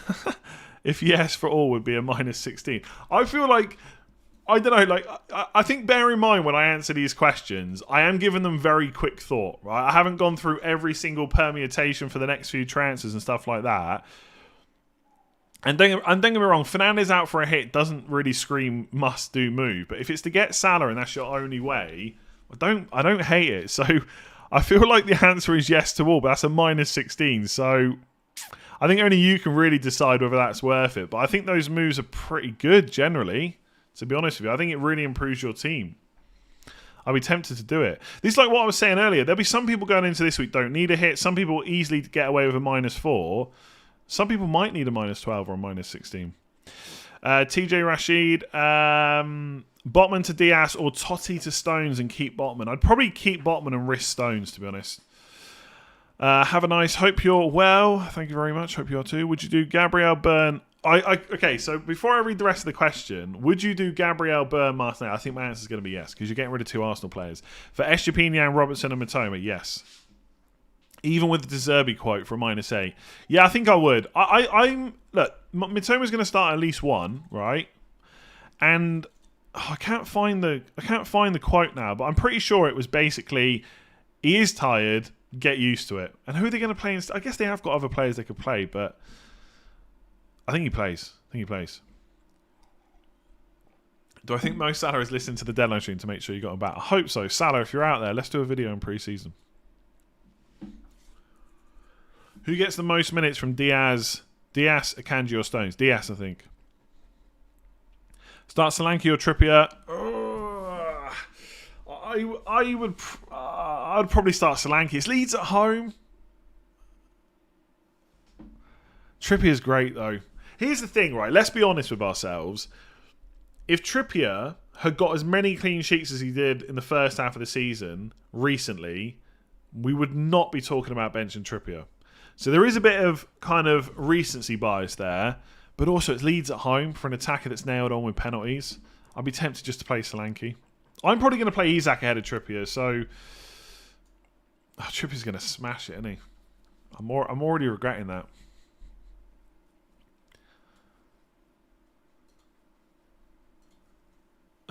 If yes for all would be a -16. I feel like, I don't know, like, I think bear in mind when I answer these questions, I am giving them very quick thought, right? I haven't gone through every single permutation for the next few transfers and stuff like that. And don't get me wrong, Fernandes out for a hit doesn't really scream must-do move. But if it's to get Salah and that's your only way, I don't hate it. So I feel like the answer is yes to all, but that's a -16. So I think only you can really decide whether that's worth it. But I think those moves are pretty good generally, to be honest with you. I think it really improves your team. I'd be tempted to do it. This is like what I was saying earlier. There'll be some people going into this week don't need a hit. Some people will easily get away with a -4. Some people might need a -12 or a -16. TJ Rashid, Botman to Diaz or Totti to Stones and keep Botman. I'd probably keep Botman and risk Stones, to be honest. Have a nice. Hope you're well. Thank you very much. Hope you are too. Would you do Gabriel Byrne? Okay, so before I read the rest of the question, would you do Gabriel Byrne, Martinelli? I think my answer is going to be yes, because you're getting rid of 2 Arsenal players. For Estepinian, Robertson and Matoma, yes. Even with the De Zerbi quote from -8. Yeah, I think I would. Look, Mitoma's going to start at least one, right? And I can't find the quote now, but I'm pretty sure it was basically, he is tired, get used to it. And who are they going to play instead? I guess they have got other players they could play, but I think he plays. Do I think Mo Salah is listening to the deadline stream to make sure you got him back? I hope so. Salah, if you're out there, let's do a video in pre-season. Who gets the most minutes from Diaz, Akanji or Stones? Diaz, I think. Start Solanke or Trippier? I'd probably start Solanke. It's Leeds at home. Trippier's great though. Here's the thing, right? Let's be honest with ourselves. If Trippier had got as many clean sheets as he did in the first half of the season recently, we would not be talking about benching Trippier. So there is a bit of kind of recency bias there, but also it's Leeds at home for an attacker that's nailed on with penalties. I'd be tempted just to play Solanke. I'm probably going to play Isak ahead of Trippier, so Trippier's going to smash it, isn't he? I'm already regretting that.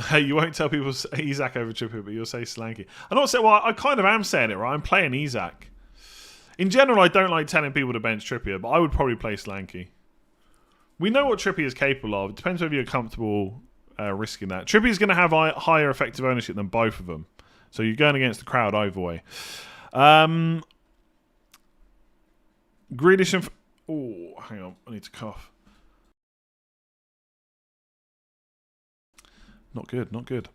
Hey, you won't tell people Isak over Trippier, but you'll say Solanke. I'm not saying, well, I kind of am saying it, right? I'm playing Isak. In general, I don't like telling people to bench Trippier, but I would probably play Solanke. We know what Trippier is capable of. It depends whether you're comfortable risking that. Trippier's going to have higher effective ownership than both of them. So you're going against the crowd either way. Grealish and... Oh, hang on. I need to cough. Not good, not good.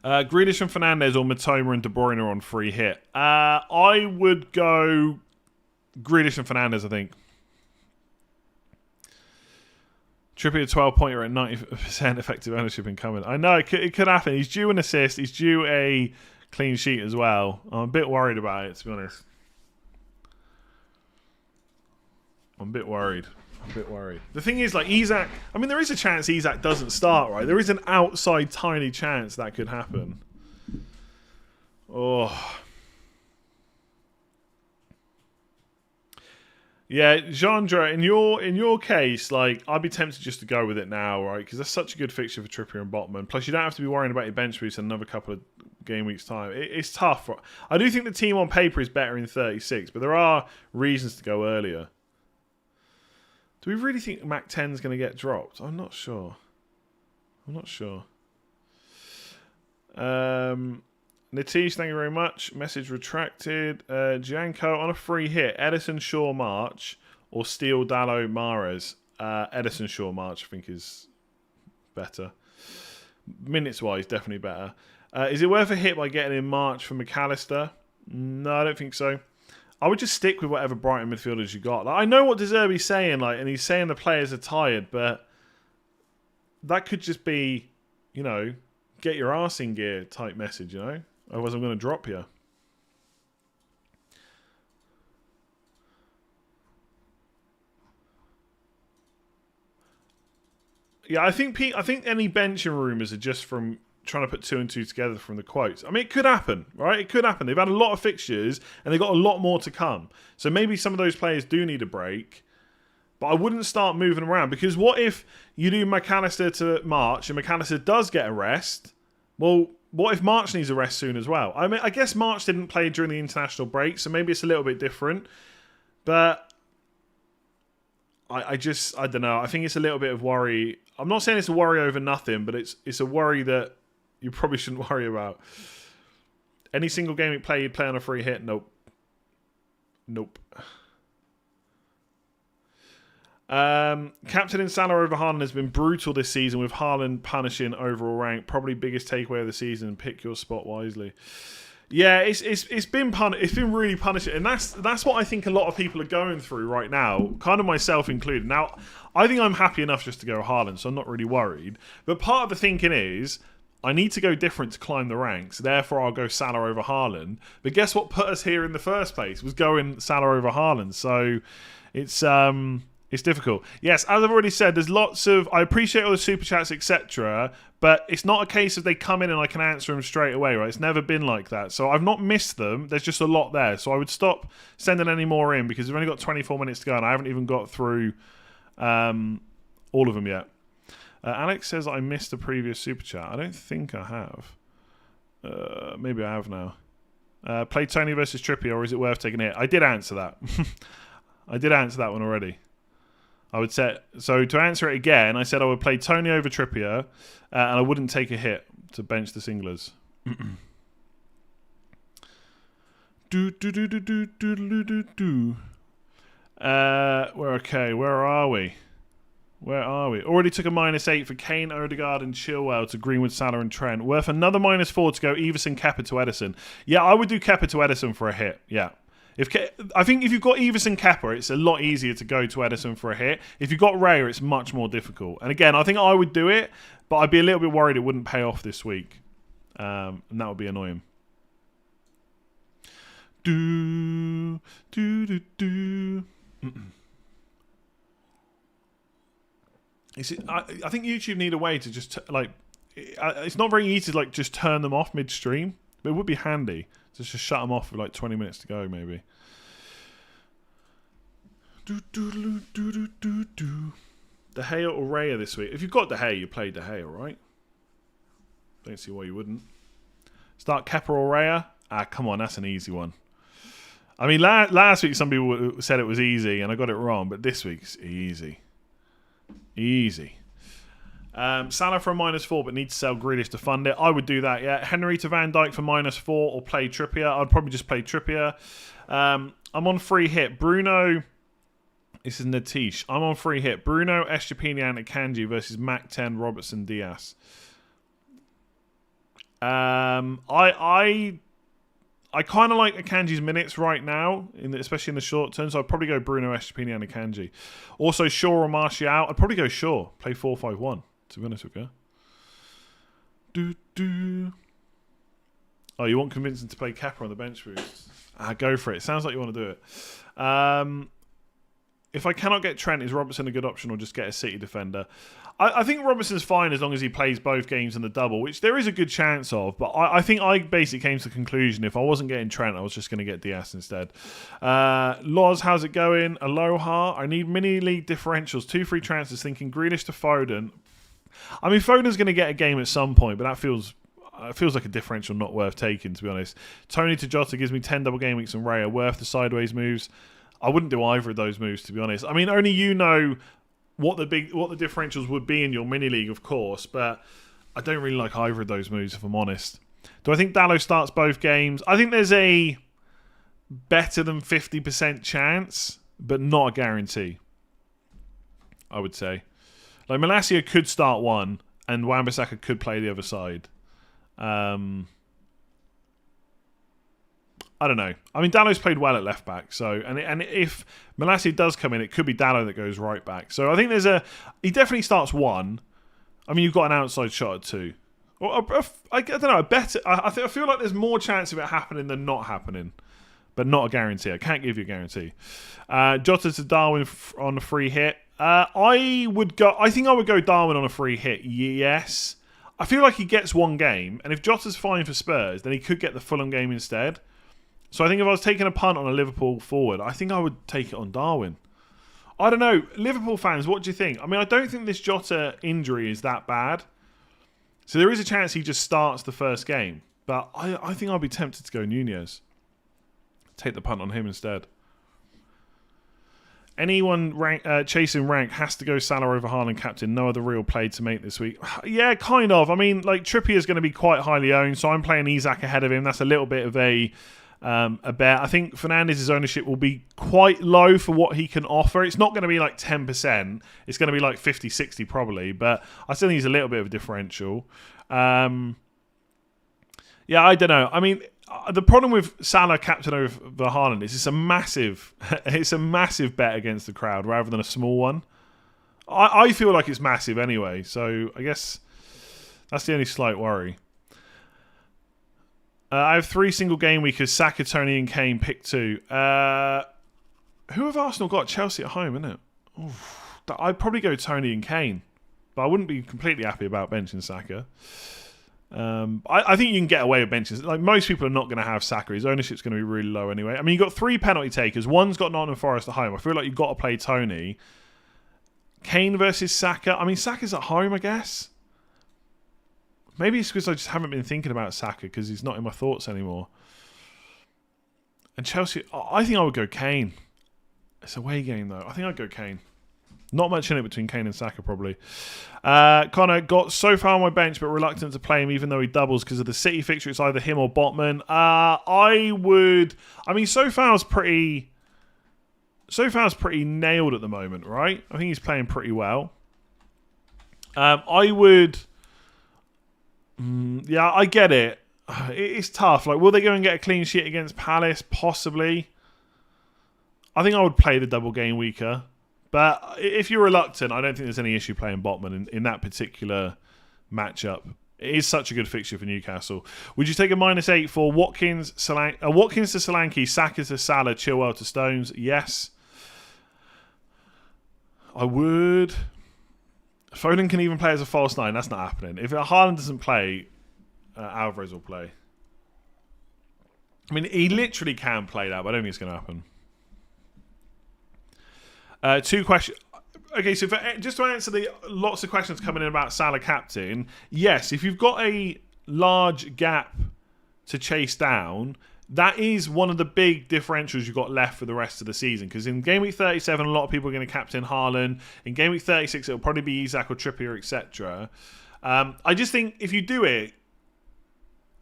Grealish and Fernandes or Matoma and De Bruyne on free hit. I would go Grealish and Fernandes, I think. Trippier 12-pointer at 90% effective ownership incoming. I know, it could happen. He's due an assist. He's due a clean sheet as well. I'm a bit worried about it, to be honest. I'm a bit worried. The thing is, like, Isak... I mean, there is a chance Isak doesn't start, right? There is an outside tiny chance that could happen. Oh. Yeah, Jandra, in your case, like, I'd be tempted just to go with it now, right? Because that's such a good fixture for Trippier and Botman. Plus, you don't have to be worrying about your bench boost in another couple of game weeks' time. It's tough. Right? I do think the team on paper is better in 36, but there are reasons to go earlier. Do we really think Mac 10 is going to get dropped? I'm not sure. Natish, thank you very much. Message retracted. Gianco on a free hit. Edison, Shaw, March, or Steele, Dallo, Mahrez. Edison, Shaw, March, I think is better. Minutes-wise, definitely better. Is it worth a hit by getting in March for McAllister? No, I don't think so. I would just stick with whatever Brighton midfielders you got. Like, I know what De Zerbi's saying, like, and he's saying the players are tired, but that could just be, you know, get your arse in gear type message, you know? Otherwise I'm going to drop you. Yeah, I think any benching rumours are just from trying to put 2 and 2 together from the quotes. I mean, it could happen, right? It could happen. They've had a lot of fixtures and they've got a lot more to come. So maybe some of those players do need a break. But I wouldn't start moving around, because what if you do McAllister to March and McAllister does get a rest? Well, what if March needs a rest soon as well? I mean, I guess March didn't play during the international break, so maybe it's a little bit different. But I don't know. I think it's a little bit of worry. I'm not saying it's a worry over nothing, but it's a worry that you probably shouldn't worry about. Any single game you play, you'd play on a free hit? Nope. Captain in Salah over Haaland has been brutal this season, with Haaland punishing overall rank. Probably biggest takeaway of the season. Pick your spot wisely. Yeah, it's been really punishing, and that's what I think a lot of people are going through right now, kind of myself included. Now, I think I'm happy enough just to go Haaland, so I'm not really worried. But part of the thinking is I need to go different to climb the ranks. Therefore, I'll go Salah over Haaland. But guess what put us here in the first place was going Salah over Haaland. So it's difficult. Yes, as I've already said, there's lots of... I appreciate all the super chats, etc., but it's not a case of they come in and I can answer them straight away, right? It's never been like that. So I've not missed them. There's just a lot there. So I would stop sending any more in because we've only got 24 minutes to go and I haven't even got through all of them yet. Alex says I missed the previous super chat. I don't think I have. Maybe I have now. Play Tony versus Trippier, or is it worth taking a hit? I did answer that. I did answer that one already. I would say so. To answer it again, I said I would play Tony over Trippier, and I wouldn't take a hit to bench the singlers. We're okay. Where are we? Already took a -8 for Kane, Odegaard, and Chilwell to Greenwood, Salah, and Trent. Worth another -4 to go Everson, Kepa to Edison. Yeah, I would do Kepa to Edison for a hit. Yeah. I think if you've got Everson, Kepa, it's a lot easier to go to Edison for a hit. If you've got Raya, it's much more difficult. And again, I think I would do it, but I'd be a little bit worried it wouldn't pay off this week. And that would be annoying. I think YouTube need a way to just it's not very easy to just turn them off midstream, but it would be handy to just shut them off with 20 minutes to go maybe. De Gea or Raya this week? If you've got De Gea, you play De Gea, right? Don't see why you wouldn't. Start Kepa or Raya? Come on, that's an easy one. I mean, last week some people said it was easy and I got it wrong, but this week's easy. Easy. Salah for a -4, but need to sell Grealish to fund it. I would do that, yeah. Henry to Van Dijk for -4 or play Trippier. I'd probably just play Trippier. I'm on free hit. Bruno... This is Natish. I'm on free hit. Bruno, Estepinian, and Akanji versus Mac 10, Robertson, Diaz. I kind of like Akanji's minutes right now, especially in the short term, so I'd probably go Bruno, Estepinian, and Akanji. Also, Shaw or Martial. I'd probably go Shaw. Play 4-5-1, to be honest with you. Oh, you want convincing to play Kepa on the bench boost? Go for it. Sounds like you want to do it. If I cannot get Trent, is Robertson a good option or just get a City defender? I think Robertson's fine as long as he plays both games in the double, which there is a good chance of. But I think I basically came to the conclusion if I wasn't getting Trent, I was just going to get Diaz instead. Loz, how's it going? Aloha. I need mini league differentials. 2 free transfers, thinking Grealish to Foden. I mean, Foden's going to get a game at some point, but that feels like a differential not worth taking, to be honest. Tony to Jota gives me 10 double game weeks and Raya. Worth the sideways moves. I wouldn't do either of those moves, to be honest. I mean, only you know what the differentials would be in your mini league, of course, but I don't really like either of those moves, if I'm honest. Do I think Dalot starts both games? I think there's a better than 50% chance, but not a guarantee, I would say. Like, Malacia could start one, and Wan-Bissaka could play the other side. I don't know. I mean, Dalot's played well at left back, so and if Malacia does come in, it could be Dalot that goes right back. So I think he definitely starts one. I mean, you've got an outside shot at 2. Or I don't know. I feel like there's more chance of it happening than not happening, but not a guarantee. I can't give you a guarantee. Jota to Darwin on a free hit. I think I would go Darwin on a free hit. Yes. I feel like he gets one game, and if Jota's fine for Spurs, then he could get the Fulham game instead. So I think if I was taking a punt on a Liverpool forward, I think I would take it on Darwin. I don't know. Liverpool fans, what do you think? I mean, I don't think this Jota injury is that bad. So there is a chance he just starts the first game. But I think I'd be tempted to go Nunez. Take the punt on him instead. Anyone chasing rank has to go Salah over Haaland captain. No other real play to make this week. Yeah, kind of. I mean, Trippier is going to be quite highly owned, so I'm playing Isak ahead of him. That's a little bit of a bet. I think Fernandez's ownership will be quite low for what he can offer. It's not going to be 10%. It's going to be 50, 60 probably, but I still think he's a little bit of a differential. Yeah, I don't know. I mean, the problem with Salah captain over Haaland is it's a massive bet against the crowd rather than a small one. I feel like it's massive anyway, so I guess that's the only slight worry. I have 3 single game weekers: Saka, Tony, and Kane. Pick 2. Who have Arsenal got? Chelsea at home, isn't it? Oof. I'd probably go Tony and Kane, but I wouldn't be completely happy about benching Saka. I think you can get away with benches. Like, most people are not going to have Saka. His ownership's going to be really low anyway. I mean, you've got 3 penalty takers. One's got Nottingham Forest at home. I feel like you've got to play Tony. Kane versus Saka. I mean, Saka's at home, I guess. Maybe it's because I just haven't been thinking about Saka because he's not in my thoughts anymore. And Chelsea, I think I would go Kane. It's a away game, though. I think I'd go Kane. Not much in it between Kane and Saka, probably. Connor got so far on my bench, but reluctant to play him, even though he doubles because of the City fixture. It's either him or Botman. So far's pretty nailed at the moment, right? I think he's playing pretty well. I would. Yeah, I get it. It's tough. Like, will they go and get a clean sheet against Palace? Possibly. I think I would play the double game weeker. But if you're reluctant, I don't think there's any issue playing Botman in that particular matchup. It is such a good fixture for Newcastle. Would you take a -8 for Watkins to Solanke, Saka to Salah, Chilwell to Stones? Yes. I would. Foden can even play as a false 9. That's not happening. If Haaland doesn't play, Alvarez will play. I mean, he literally can play that, but I don't think it's going to happen. 2 questions. Okay, so just to answer the lots of questions coming in about Salah captain, yes, if you've got a large gap to chase down, that is one of the big differentials you've got left for the rest of the season. Because in Game Week 37, a lot of people are going to captain Haaland. In Game Week 36, it'll probably be Isak or Trippier, etc. I just think if you do it,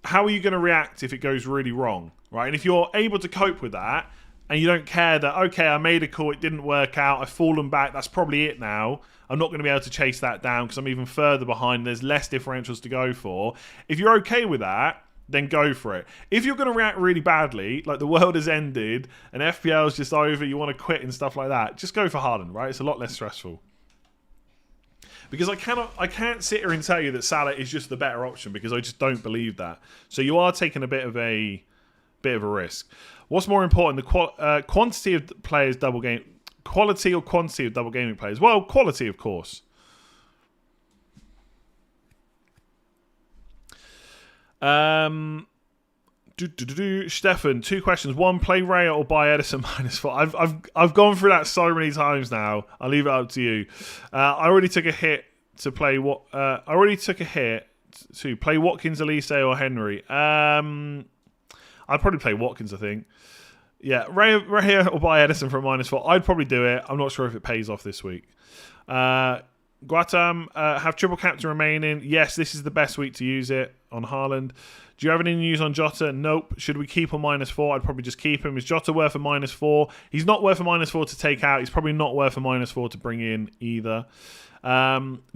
how are you going to react if it goes really wrong, right? And if you're able to cope with that, and you don't care that, okay, I made a call, it didn't work out, I've fallen back, that's probably it now. I'm not going to be able to chase that down because I'm even further behind. There's less differentials to go for. If you're okay with that, then go for it. If you're going to react really badly, like the world has ended and FPL is just over, you want to quit and stuff like that, just go for Haaland, right? It's a lot less stressful. Because I can't sit here and tell you that Salah is just the better option because I just don't believe that. So you are taking a bit of a risk. What's more important, the quantity of players double game, quality or quantity of double gaming players? Well, quality, of course. Stefan, 2 questions. 1, play Raya or buy Edison -4. I've gone through that so many times now. I'll leave it up to you. I already took a hit to play what. I already took a hit to play Watkins, Elise, or Henry. I'd probably play Watkins, I think. Yeah, Raya or buy Edison for a -4. I'd probably do it. I'm not sure if it pays off this week. Guatam, have triple captain remaining. Yes, this is the best week to use it on Haaland. Do you have any news on Jota? Nope. Should we keep on -4? I'd probably just keep him. Is Jota worth a -4? He's not worth a -4 to take out. He's probably not worth a -4 to bring in either.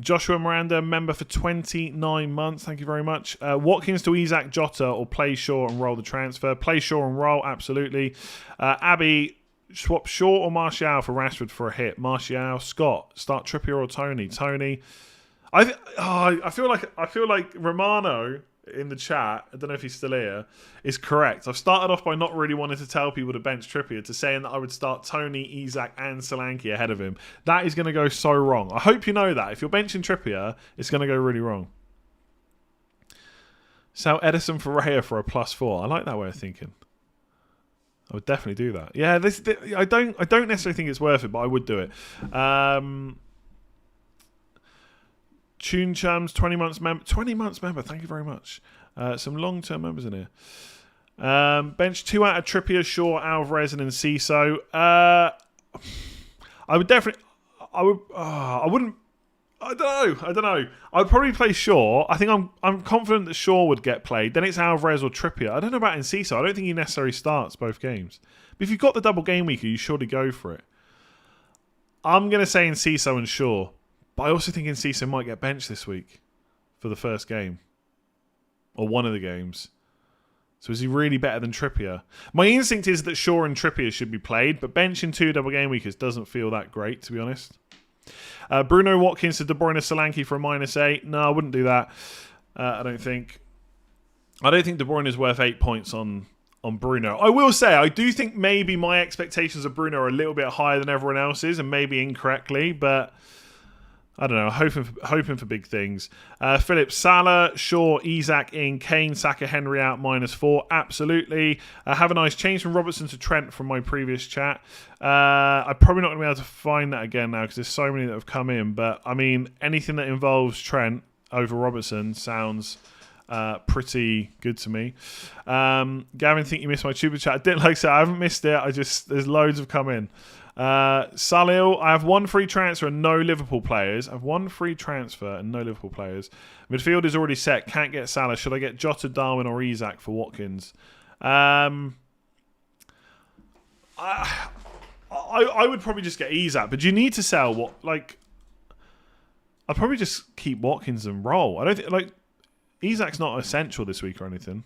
Joshua Miranda, member for 29 months. Thank you very much. Watkins to Isak, Jota, or play Shaw and roll the transfer. Play Shaw and roll, absolutely. Abby, swap Shaw or Martial for Rashford for a hit. Martial. Scott, start Trippier or Tony. Tony. I feel like Romano in the chat, I don't know if he's still here, is correct. I've started off by not really wanting to tell people to bench Trippier to saying that I would start Tony, Isak and Solanke ahead of him. That is going to go so wrong. I hope you know that. If you're benching Trippier, it's going to go really wrong. Sell Edison for Raya for a +4. I like that way of thinking. I would definitely do that. Yeah, I don't necessarily think it's worth it, but I would do it. Tune Chums, 20 months member. 20 months member, thank you very much. Some long-term members in here. Bench 2 out of Trippier, Shaw, Alvarez, and Enciso. I would definitely... I wouldn't... I don't know. I would probably play Shaw. I think I'm confident that Shaw would get played. Then it's Alvarez or Trippier. I don't know about Enciso. I don't think he necessarily starts both games. But if you've got the double game week, you surely go for it. I'm going to say Enciso and Shaw. But I also think Enciso might get benched this week for the first game. Or one of the games. So is he really better than Trippier? My instinct is that Shaw and Trippier should be played, but benching 2 double game weekers doesn't feel that great, to be honest. Bruno Watkins to De Bruyne Solanke for a -8. No, I wouldn't do that. I don't think. I don't think De Bruyne is worth 8 points on Bruno. I will say, I do think maybe my expectations of Bruno are a little bit higher than everyone else's, and maybe incorrectly, but I don't know, hoping for big things. Philip, Salah, Shaw, Isak in, Kane, Saka, Henry out, -4. Absolutely. Have a nice change from Robertson to Trent from my previous chat. I'm probably not going to be able to find that again now because there's so many that have come in. But, I mean, anything that involves Trent over Robertson sounds pretty good to me. Gavin, think you missed my super chat. I didn't like I said, I haven't missed it. There's loads have come in. Salil, I have 1 free transfer and no Liverpool players. Midfield is already set. Can't get Salah. Should I get Jota, Darwin, or Isak for Watkins? I would probably just get Isak, but do you need to sell what? Like, I'd probably just keep Watkins and roll. I don't think Isak's not essential this week or anything.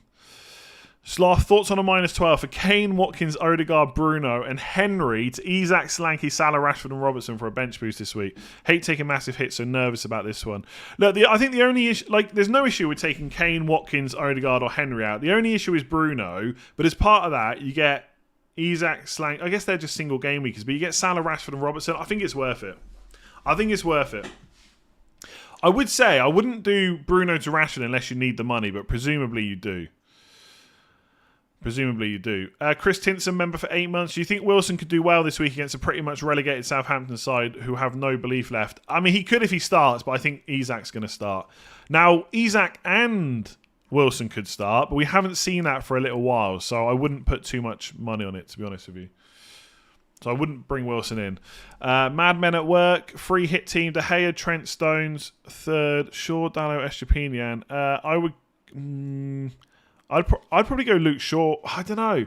Sloth, thoughts on a -12 for Kane, Watkins, Odegaard, Bruno, and Henry to Isak, Solanke, Salah, Rashford, and Robertson for a bench boost this week. Hate taking massive hits, so nervous about this one. Look, I think the only issue, there's no issue with taking Kane, Watkins, Odegaard, or Henry out. The only issue is Bruno, but as part of that, you get Isak, Solanke. I guess they're just single game weekers, but you get Salah, Rashford, and Robertson. I think it's worth it. I would say I wouldn't do Bruno to Rashford unless you need the money, but presumably you do. Chris Tinson, member for 8 months. Do you think Wilson could do well this week against a pretty much relegated Southampton side who have no belief left? I mean, he could if he starts, but I think Isak's going to start. Now, Isak and Wilson could start, but we haven't seen that for a little while, so I wouldn't put too much money on it, to be honest with you. So I wouldn't bring Wilson in. Madmen at work. Free hit team. De Gea, Trent, Stones. Third. Shaw, Dallo, Estupiñán. I would... I'd probably go Luke Shaw. I don't know.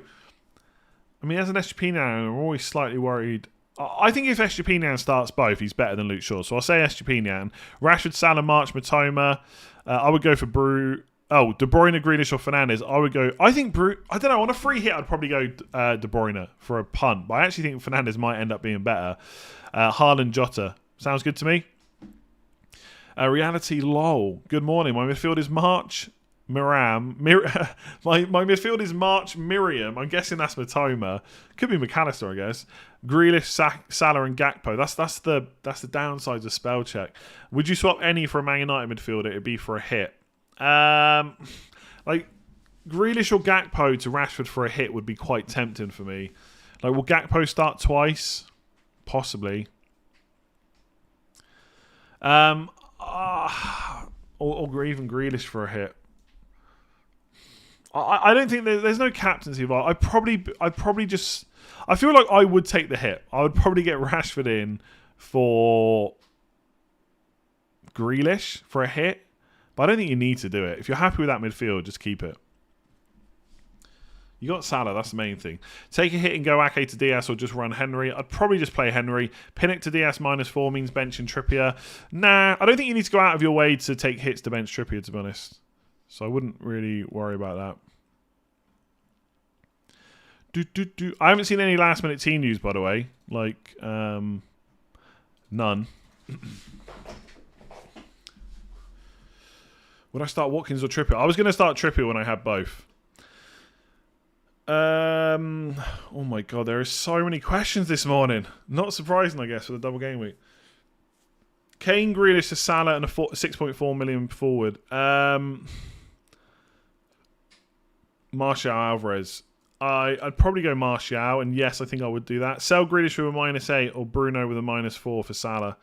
I mean, as an Estupiñán, I'm always slightly worried. I think if Estupiñán starts both, he's better than Luke Shaw. So I'll say Estupiñán. Rashford, Salah, March, Matoma. I would go for De Bruyne, Grealish, or Fernandes. I don't know. On a free hit, I'd probably go De Bruyne for a punt. But I actually think Fernandes might end up being better. Haaland, Jota. Sounds good to me. Reality, lol. Good morning. My midfield is March. My midfield is March, Miriam. I'm guessing that's Matoma. Could be McAllister, I guess. Grealish, Salah, and Gakpo. That's the downsides of spell check. Would you swap any for a Man United midfielder? It'd be for a hit. Grealish or Gakpo to Rashford for a hit would be quite tempting for me. Will Gakpo start twice? Possibly. Or even Grealish for a hit. I don't think there's no captaincy involved. I feel like I would take the hit. I would probably get Rashford in for Grealish for a hit. But I don't think you need to do it. If you're happy with that midfield, just keep it. You got Salah, that's the main thing. Take a hit and go Ake to Diaz or just run Henry. I'd probably just play Henry. Pinnock to Diaz -4 means bench and Trippier. Nah, I don't think you need to go out of your way to take hits to bench Trippier, to be honest. So I wouldn't really worry about that. I haven't seen any last minute team news, by the way. None. Would I start Watkins or Trippier? I was going to start Trippier when I had both. Oh my god, there are so many questions this morning. Not surprising, I guess, for the double game week. Kane, Grealish to Salah and a 6.4 million forward. Martial, Alvarez. I'd probably go Martial, and yes, I think I would do that. Sell Grealish with a -8 or Bruno with a -4 for Salah.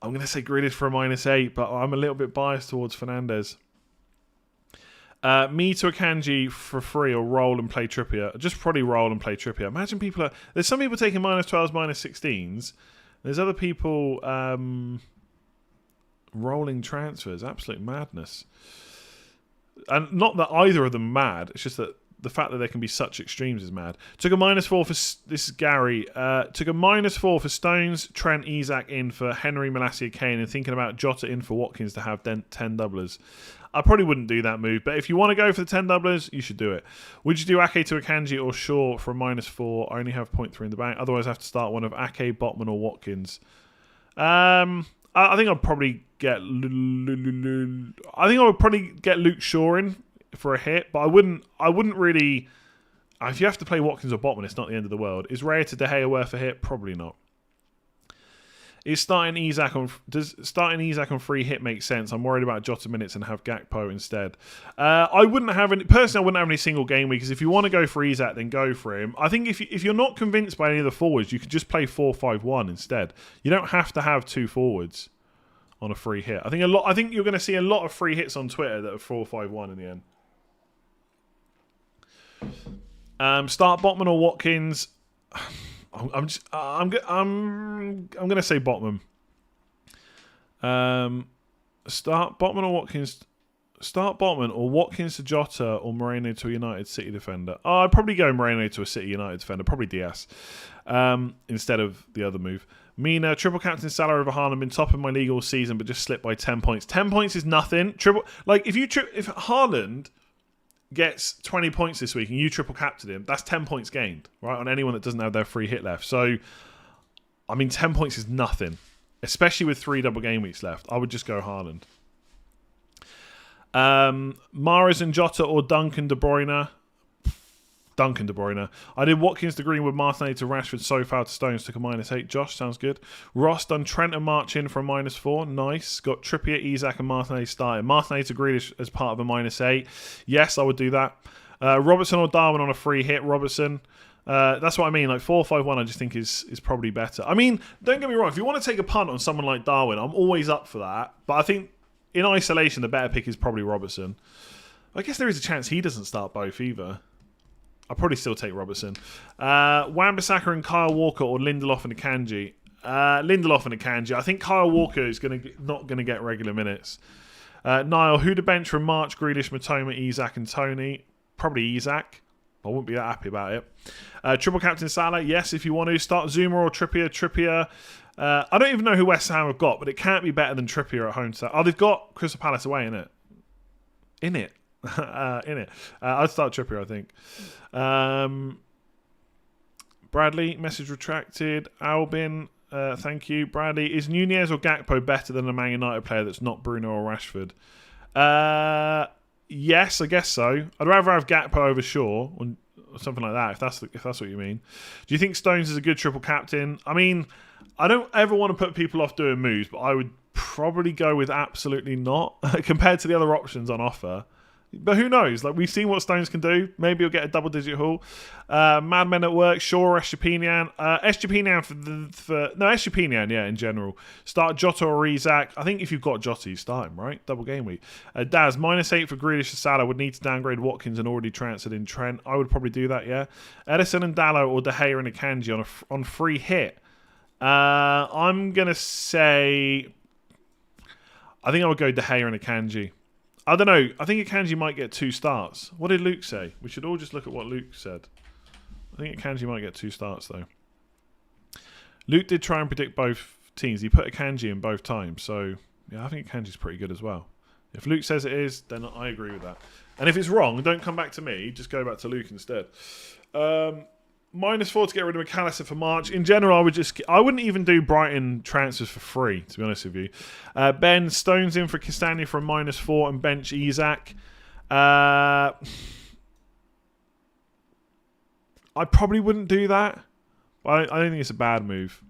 I'm going to say Grealish for a -8, but I'm a little bit biased towards Fernandes. Me to Akanji for free or roll and play Trippier. Just probably roll and play Trippier. Imagine there's some people taking -12s, -16s. There's other people rolling transfers. Absolute madness. And not that either of them are mad. It's just that the fact that there can be such extremes is mad. Took a -4 for... This is Gary. Took a -4 for Stones, Trent, Isak in for Henry, Malacia, Kane, and thinking about Jota in for Watkins to have 10 doublers. I probably wouldn't do that move, but if you want to go for the 10 doublers, you should do it. Would you do Ake to Akanji or Shaw for a -4? I only have 0.3 in the bank. Otherwise, I have to start one of Ake, Botman, or Watkins. I think I'd probably get. I think I would probably get Luke Shaw in for a hit, but I wouldn't really. If you have to play Watkins or Botman, it's not the end of the world. Is Raya to De Gea worth a hit? Probably not. Does starting Isak on free hit make sense? I'm worried about Jota minutes and have Gakpo instead. I wouldn't have any single game week, because if you want to go for Isak, then go for him. I think if you're not convinced by any of the forwards, you could just play 4-5-1 instead. You don't have to have 2 forwards on a free hit. I think you're going to see a lot of free hits on Twitter that are 4-5-1 in the end. Start Botman or Watkins. I'm gonna say Botman. Start Botman or Watkins. Start Botman or Watkins to Jota or Moreno to a United City defender. Oh, I'd probably go Moreno to a City United defender. Probably Diaz instead of the other move. Mina, triple captain Salah over Haaland, been top of my league all season, but just slipped by 10 points. 10 points is nothing. If Haaland gets 20 points this week and you triple captain him, that's 10 points gained, right, on anyone that doesn't have their free hit left. So, I mean, 10 points is nothing, especially with 3 double game weeks left. I would just go Haaland. Mahrez and Jota or Duncan De Bruyne. Duncan De Bruyne. I did Watkins to Greenwood, Martinelli to Rashford, Sofal to Stones, took a -8. Josh, sounds good. Ross done Trent and March in for a -4. Nice. Got Trippier, Isak and Martinelli starting. Martinelli to Grealish as part of a -8. Yes, I would do that. Robertson or Darwin on a free hit. Robertson. That's what I mean. Like 4-5-1, I just think is probably better. I mean, don't get me wrong. If you want to take a punt on someone like Darwin, I'm always up for that. But I think in isolation, the better pick is probably Robertson. I guess there is a chance he doesn't start both either. I'll probably still take Robertson. Wan-Bissaka and Kyle Walker or Lindelof and Akanji. Lindelof and Akanji. I think Kyle Walker is not going to get regular minutes. Niall, who to bench from March, Grealish, Matoma, Isak and Tony? Probably Isak. I wouldn't be that happy about it. Triple captain Salah. Yes, if you want to. Start Zuma or Trippier. I don't even know who West Ham have got, but it can't be better than Trippier at home. Oh, they've got Crystal Palace away, innit? In it. I'd start Trippier, I think. Bradley, message retracted. Albin, thank you. Bradley, is Nunez or Gakpo better than a Man United player that's not Bruno or Rashford? Yes, I guess so. I'd rather have Gakpo over Shaw or something like that, if that's what you mean. Do you think Stones is a good triple captain? I mean, I don't ever want to put people off doing moves, but I would probably go with absolutely not compared to the other options on offer. But who knows? Like, we've seen what Stones can do. Maybe he'll get a double-digit haul. Madmen at work. Shaw or Estepinian. Estepinian Estepinian, yeah, in general. Start Jota or Isak. I think if you've got Jota, you start him, right? Double game week. Daz, -8 for Grealish to Salah. Would need to downgrade Watkins and already transferred in Trent. I would probably do that, yeah. Edison and Dallo or De Gea and Akanji on free hit. I'm going to say... I think I would go De Gea and Akanji. I don't know. I think Akanji might get 2 starts. What did Luke say? We should all just look at what Luke said. I think Akanji might get 2 starts, though. Luke did try and predict both teams. He put Akanji in both times. So, yeah, I think Akanji's pretty good as well. If Luke says it is, then I agree with that. And if it's wrong, don't come back to me. Just go back to Luke instead. -4 to get rid of McAllister for March. In general, I wouldn't even do Brighton transfers for free, to be honest with you. Ben, Stones in for Castagna for a -4 and bench Isak. I probably wouldn't do that. I don't think it's a bad move.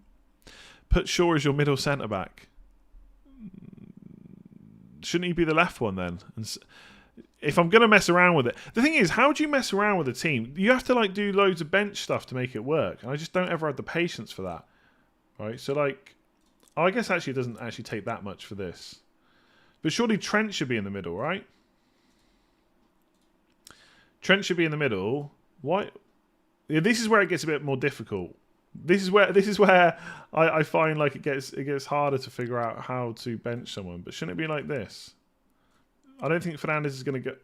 Put Shaw as your middle centre-back. Shouldn't he be the left one then? If I'm going to mess around with it. The thing is, how do you mess around with a team? You have to do loads of bench stuff to make it work. And I just don't ever have the patience for that. Right? So I guess actually it doesn't actually take that much for this. But surely Trent should be in the middle, right? Trent should be in the middle. Why? Yeah, this is where it gets a bit more difficult. This is where I find it gets harder to figure out how to bench someone. But shouldn't it be like this? I don't think Fernandes is going to go...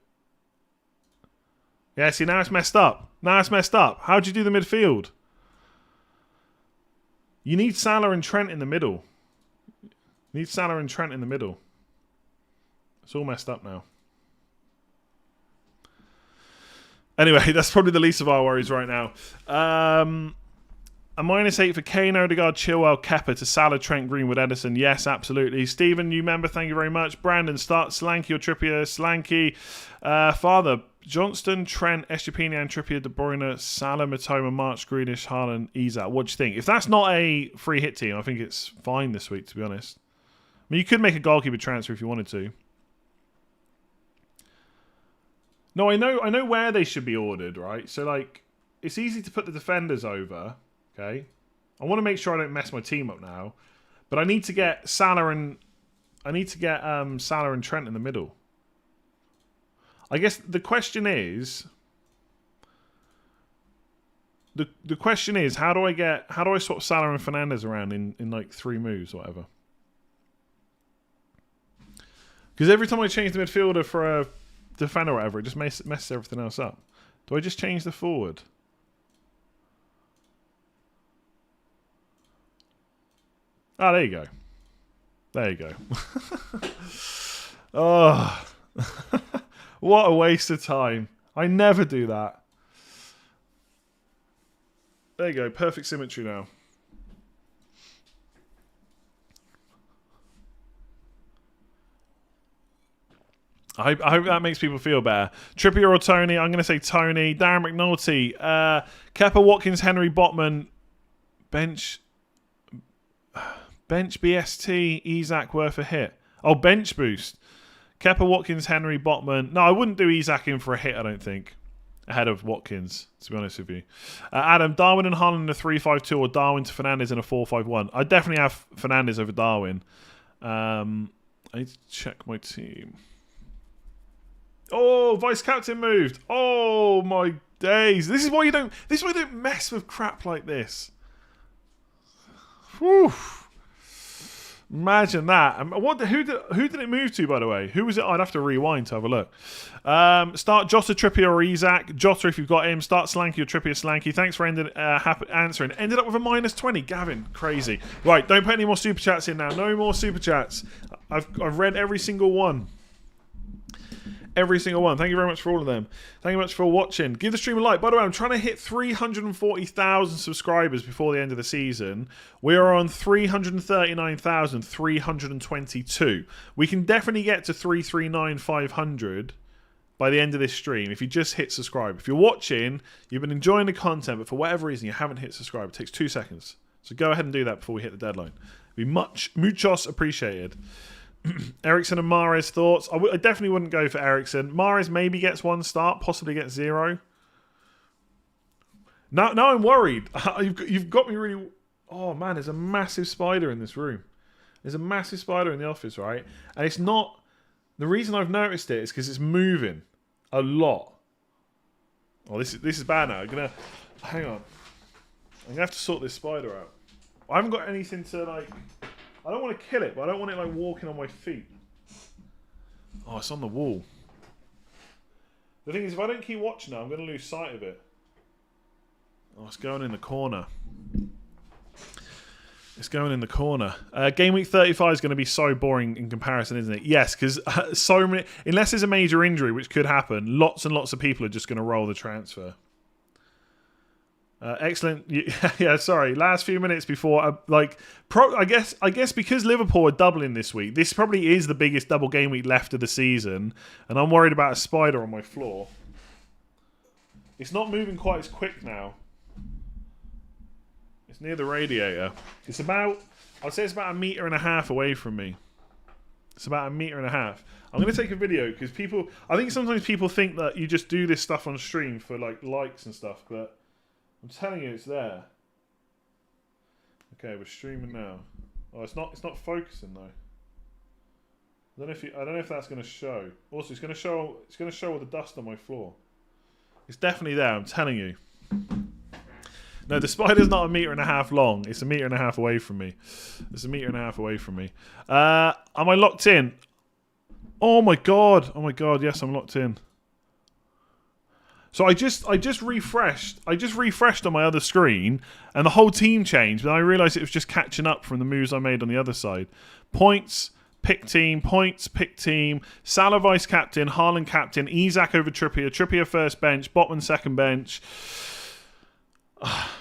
Yeah, see, now it's messed up. How do you do the midfield? You need Salah and Trent in the middle. It's all messed up now. Anyway, that's probably the least of our worries right now. A -8 for Kane, Odegaard, Chilwell, Kepa to Salah, Trent, Greenwood, Edison. Yes, absolutely. Stephen, new member, thank you very much. Brandon, start Slanky or Trippier. Slanky. Father, Johnston, Trent, Estupinian, Trippier, De Bruyne, Salah, Matoma, March, Greenish, Haaland, Isak. What do you think? If that's not a free hit team, I think it's fine this week, to be honest. I mean, you could make a goalkeeper transfer if you wanted to. No, I know where they should be ordered, right? So, like, it's easy to put the defenders over, okay? I want to make sure I don't mess my team up now, but I need to get Salah and Salah and Trent in the middle. I guess the question is, the question is, how do I swap Salah and Fernandes around in like 3 moves or whatever? Because every time I change the midfielder for a defender or whatever, it just messes everything else up. Do I just change the forward? Ah, there you go. There you go. Oh, what a waste of time. I never do that. There you go. Perfect symmetry now. I hope that makes people feel better. Trippier or Tony? I'm going to say Tony. Darren McNulty. Kepa, Watkins, Henry, Botman. Bench BST. Isak worth a hit. Oh, bench boost. Kepa, Watkins, Henry, Botman. No, I wouldn't do Isak in for a hit, I don't think. Ahead of Watkins, to be honest with you. Adam, Darwin and Haaland in a 3-5-2 or Darwin to Fernandes in a 4-5-1. I'd definitely have Fernandes over Darwin. I need to check my team. Oh, vice captain moved. Oh my days! This is why you don't mess with crap like this. Whew. Imagine that. Who did it move to, by the way? Who was it? I'd have to rewind to have a look. Start Jota, Trippier or Isak. Jota if you've got him. Start Slanky or Trippier, Slanky. Thanks for answering. Ended up with a -20. Gavin, crazy. Right, don't put any more super chats in now. No more super chats. I've read every single one. Every single one. Thank you very much for all of them. Thank you much for watching. Give the stream a like. By the way, I'm trying to hit 340,000 subscribers before the end of the season. We are on 339,322. We can definitely get to 339,500 by the end of this stream if you just hit subscribe. If you're watching, you've been enjoying the content, but for whatever reason you haven't hit subscribe, it takes 2 seconds. So go ahead and do that before we hit the deadline. It'd be muchos appreciated. Ericsson and Mahrez thoughts. I definitely wouldn't go for Ericsson. Mahrez maybe gets 1 start, possibly gets 0. Now I'm worried. You've got me really... Oh man, there's a massive spider in this room. There's a massive spider in the office, right? And it's not... The reason I've noticed it is because it's moving a lot. Oh, this is bad now. Hang on. I'm gonna have to sort this spider out. I haven't got anything to like... I don't want to kill it, but I don't want it like walking on my feet. Oh, it's on the wall. The thing is, if I don't keep watching it, I'm going to lose sight of it. Oh, it's going in the corner. It's going in the corner. Game week 35 is going to be so boring in comparison, isn't it? Yes, because so many... Unless there's a major injury, which could happen, lots and lots of people are just going to roll the transfer. Excellent. Yeah, sorry. Last few minutes before, I guess because Liverpool are doubling this week, this probably is the biggest double game week left of the season, and I'm worried about a spider on my floor. It's not moving quite as quick now. It's near the radiator. It's about, I'd say it's about 1.5 meters away from me. It's about 1.5 meters. I'm going to take a video because I think sometimes people think that you just do this stuff on stream for like likes and stuff, but I'm telling you, it's there. Okay, we're streaming now. Oh, it's not focusing though. I don't know if that's going to show. Also, it's going to show all the dust on my floor. It's definitely there. I'm telling you. No, the spider's not 1.5 meters long. It's 1.5 meters away from me. It's 1.5 meters away from me. Am I locked in? Oh my god! Oh my god! Yes, I'm locked in. So I just refreshed. I just refreshed on my other screen, and the whole team changed. But I realised it was just catching up from the moves I made on the other side. Points, pick team. Points, pick team. Salah vice captain. Haaland captain. Isak over Trippier. Trippier first bench. Botman second bench.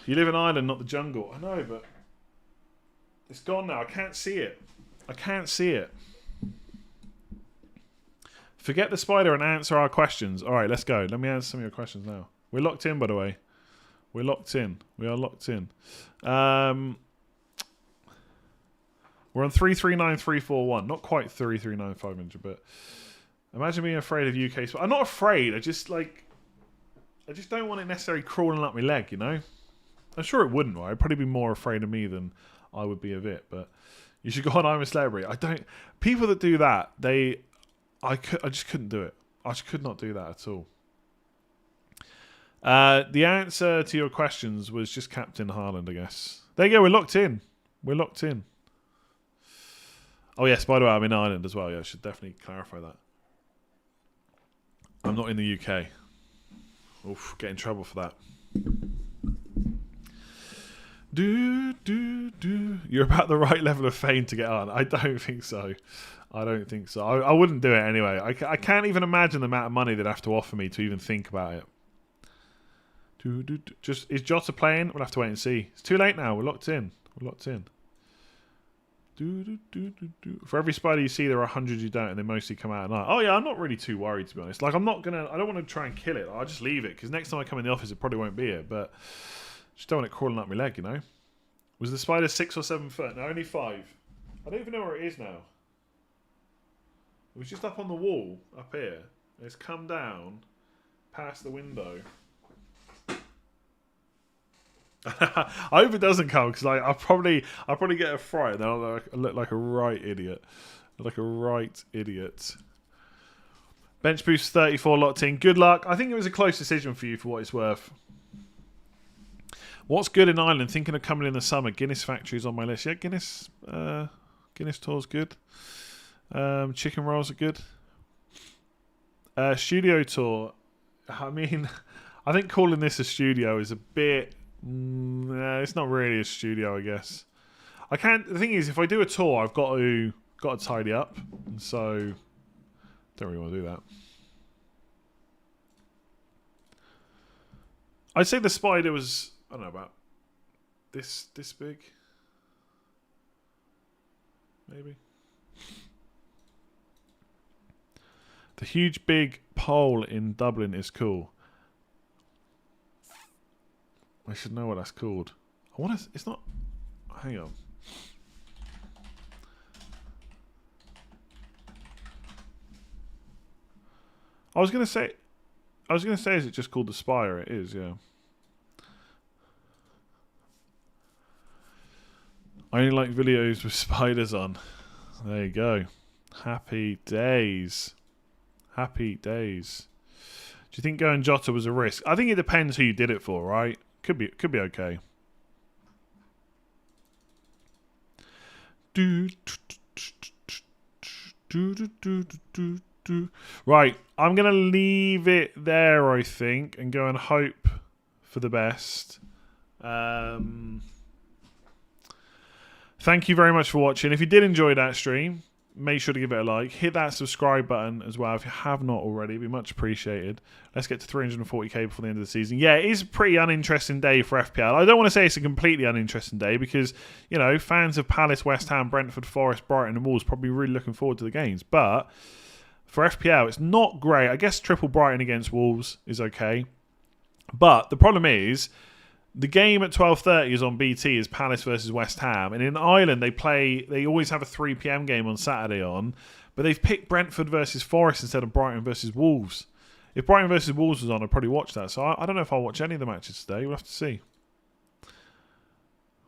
You live in Ireland, not the jungle. I know, but it's gone now. I can't see it. I can't see it. Forget the spider and answer our questions. All right, let's go. Let me answer some of your questions now. We're locked in, by the way. We're locked in. We are locked in. We're on 339,341. Not quite 339,500, but imagine being afraid of UK. I'm not afraid. I just don't want it necessarily crawling up my leg, you know? I'm sure it wouldn't, right? I'd probably be more afraid of me than I would be of it, but you should go on I'm a Celebrity. People that do that, I just couldn't do it. I just could not do that at all. The answer to your questions was just Captain Haaland, I guess. There you go. We're locked in. We're locked in. Oh, yes. By the way, I'm in Ireland as well. Yeah, I should definitely clarify that. I'm not in the UK. Oof, get in trouble for that. You're about the right level of fame to get on. I don't think so. I don't think so. I wouldn't do it anyway. I can't even imagine the amount of money they'd have to offer me to even think about it. Is Jota playing? We'll have to wait and see. It's too late now. We're locked in. We're locked in. For every spider you see, there are 100 you don't, and they mostly come out at night. Oh yeah, I'm not really too worried, to be honest. Like I don't want to try and kill it. I'll just leave it because next time I come in the office, it probably won't be here. But just don't want it crawling up my leg, you know. Was the spider 6 or 7 foot? No, only 5. I don't even know where it is now. It was just up on the wall up here. It's come down past the window. I hope it doesn't come because I'll probably get a fright and then I'll look like a right idiot. Like a right idiot. Bench boost 34 locked in. Good luck. I think it was a close decision for you for what it's worth. What's good in Ireland? Thinking of coming in the summer. Guinness Factory's on my list. Yeah, Guinness tour's good. Chicken rolls are good. Studio tour. I mean, I think calling this a studio is a bit... it's not really a studio, I guess. I can't. The thing is, if I do a tour, I've got to tidy up, and so don't really want to do that. I'd say the spider was, I don't know, about this big, maybe. The huge big pole in Dublin is cool. I should know what that's called. I want to. It's not. Hang on. I was gonna say, is it just called the Spire? It is, yeah. I only like videos with spiders on. There you go. Happy days. Happy days. Do you think going Jota was a risk? I think it depends who you did it for, right? Could be okay. Right, I'm gonna leave it there, I think, and go and hope for the best. Thank you very much for watching. If you did enjoy that stream, make sure to give it a like. Hit that subscribe button as well if you have not already. It'd be much appreciated. Let's get to 340k before the end of the season. Yeah, it is a pretty uninteresting day for FPL. I don't want to say it's a completely uninteresting day because, you know, fans of Palace, West Ham, Brentford, Forest, Brighton and Wolves probably really looking forward to the games. But for FPL, it's not great. I guess triple Brighton against Wolves is okay. But the problem is, the game at 12:30 is on BT is Palace versus West Ham, and in Ireland they always have a 3 p.m. game on Saturday on, but they've picked Brentford versus Forest instead of Brighton versus Wolves. If Brighton versus Wolves was on, I'd probably watch that. So I don't know if I'll watch any of the matches today. We'll have to see.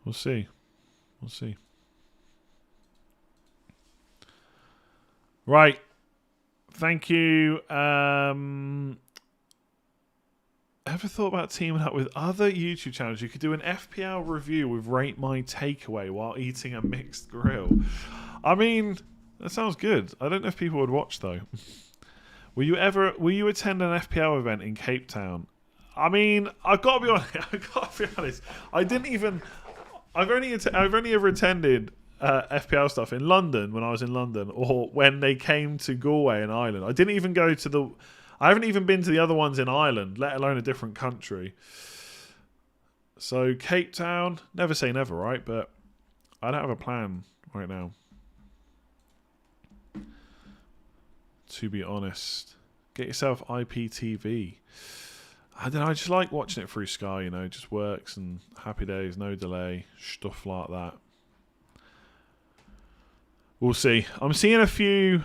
We'll see. We'll see. Right. Thank you. Ever thought about teaming up with other YouTube channels? You could do an FPL review with Rate My Takeaway while eating a mixed grill. I mean, that sounds good. I don't know if people would watch though. Will you attend an FPL event in Cape Town? I mean, I've got to be honest. I didn't even. I've only ever attended FPL stuff in London when I was in London, or when they came to Galway in Ireland. I didn't even go to the... I haven't even been to the other ones in Ireland, let alone a different country. So Cape Town, never say never, right? But I don't have a plan right now, to be honest. Get yourself IPTV. I don't know, I just like watching it through Sky, you know, it just works and happy days, no delay, stuff like that. We'll see. I'm seeing a few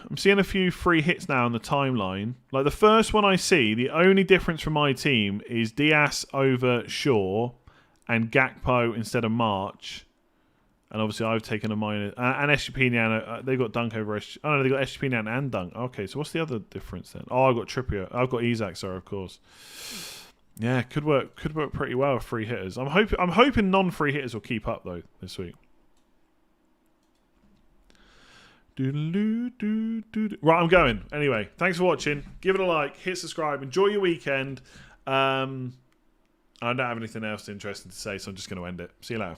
free hits now on the timeline. Like the first one I see, the only difference from my team is Diaz over Shaw and Gakpo instead of March. And obviously I've taken a minor. And Estepinian, they got Dunk over Estepinian. Oh no, they got Estepinian and Dunk. Okay, so what's the other difference then? Oh, I've got Trippier. I've got Isak, sorry, of course. Yeah, could work pretty well with free hitters. I'm hoping non-free hitters will keep up though this week. Right, I'm going. Anyway, thanks for watching. Give it a like, hit subscribe, enjoy your weekend. I don't have anything else interesting to say, so I'm just going to end it. See you later.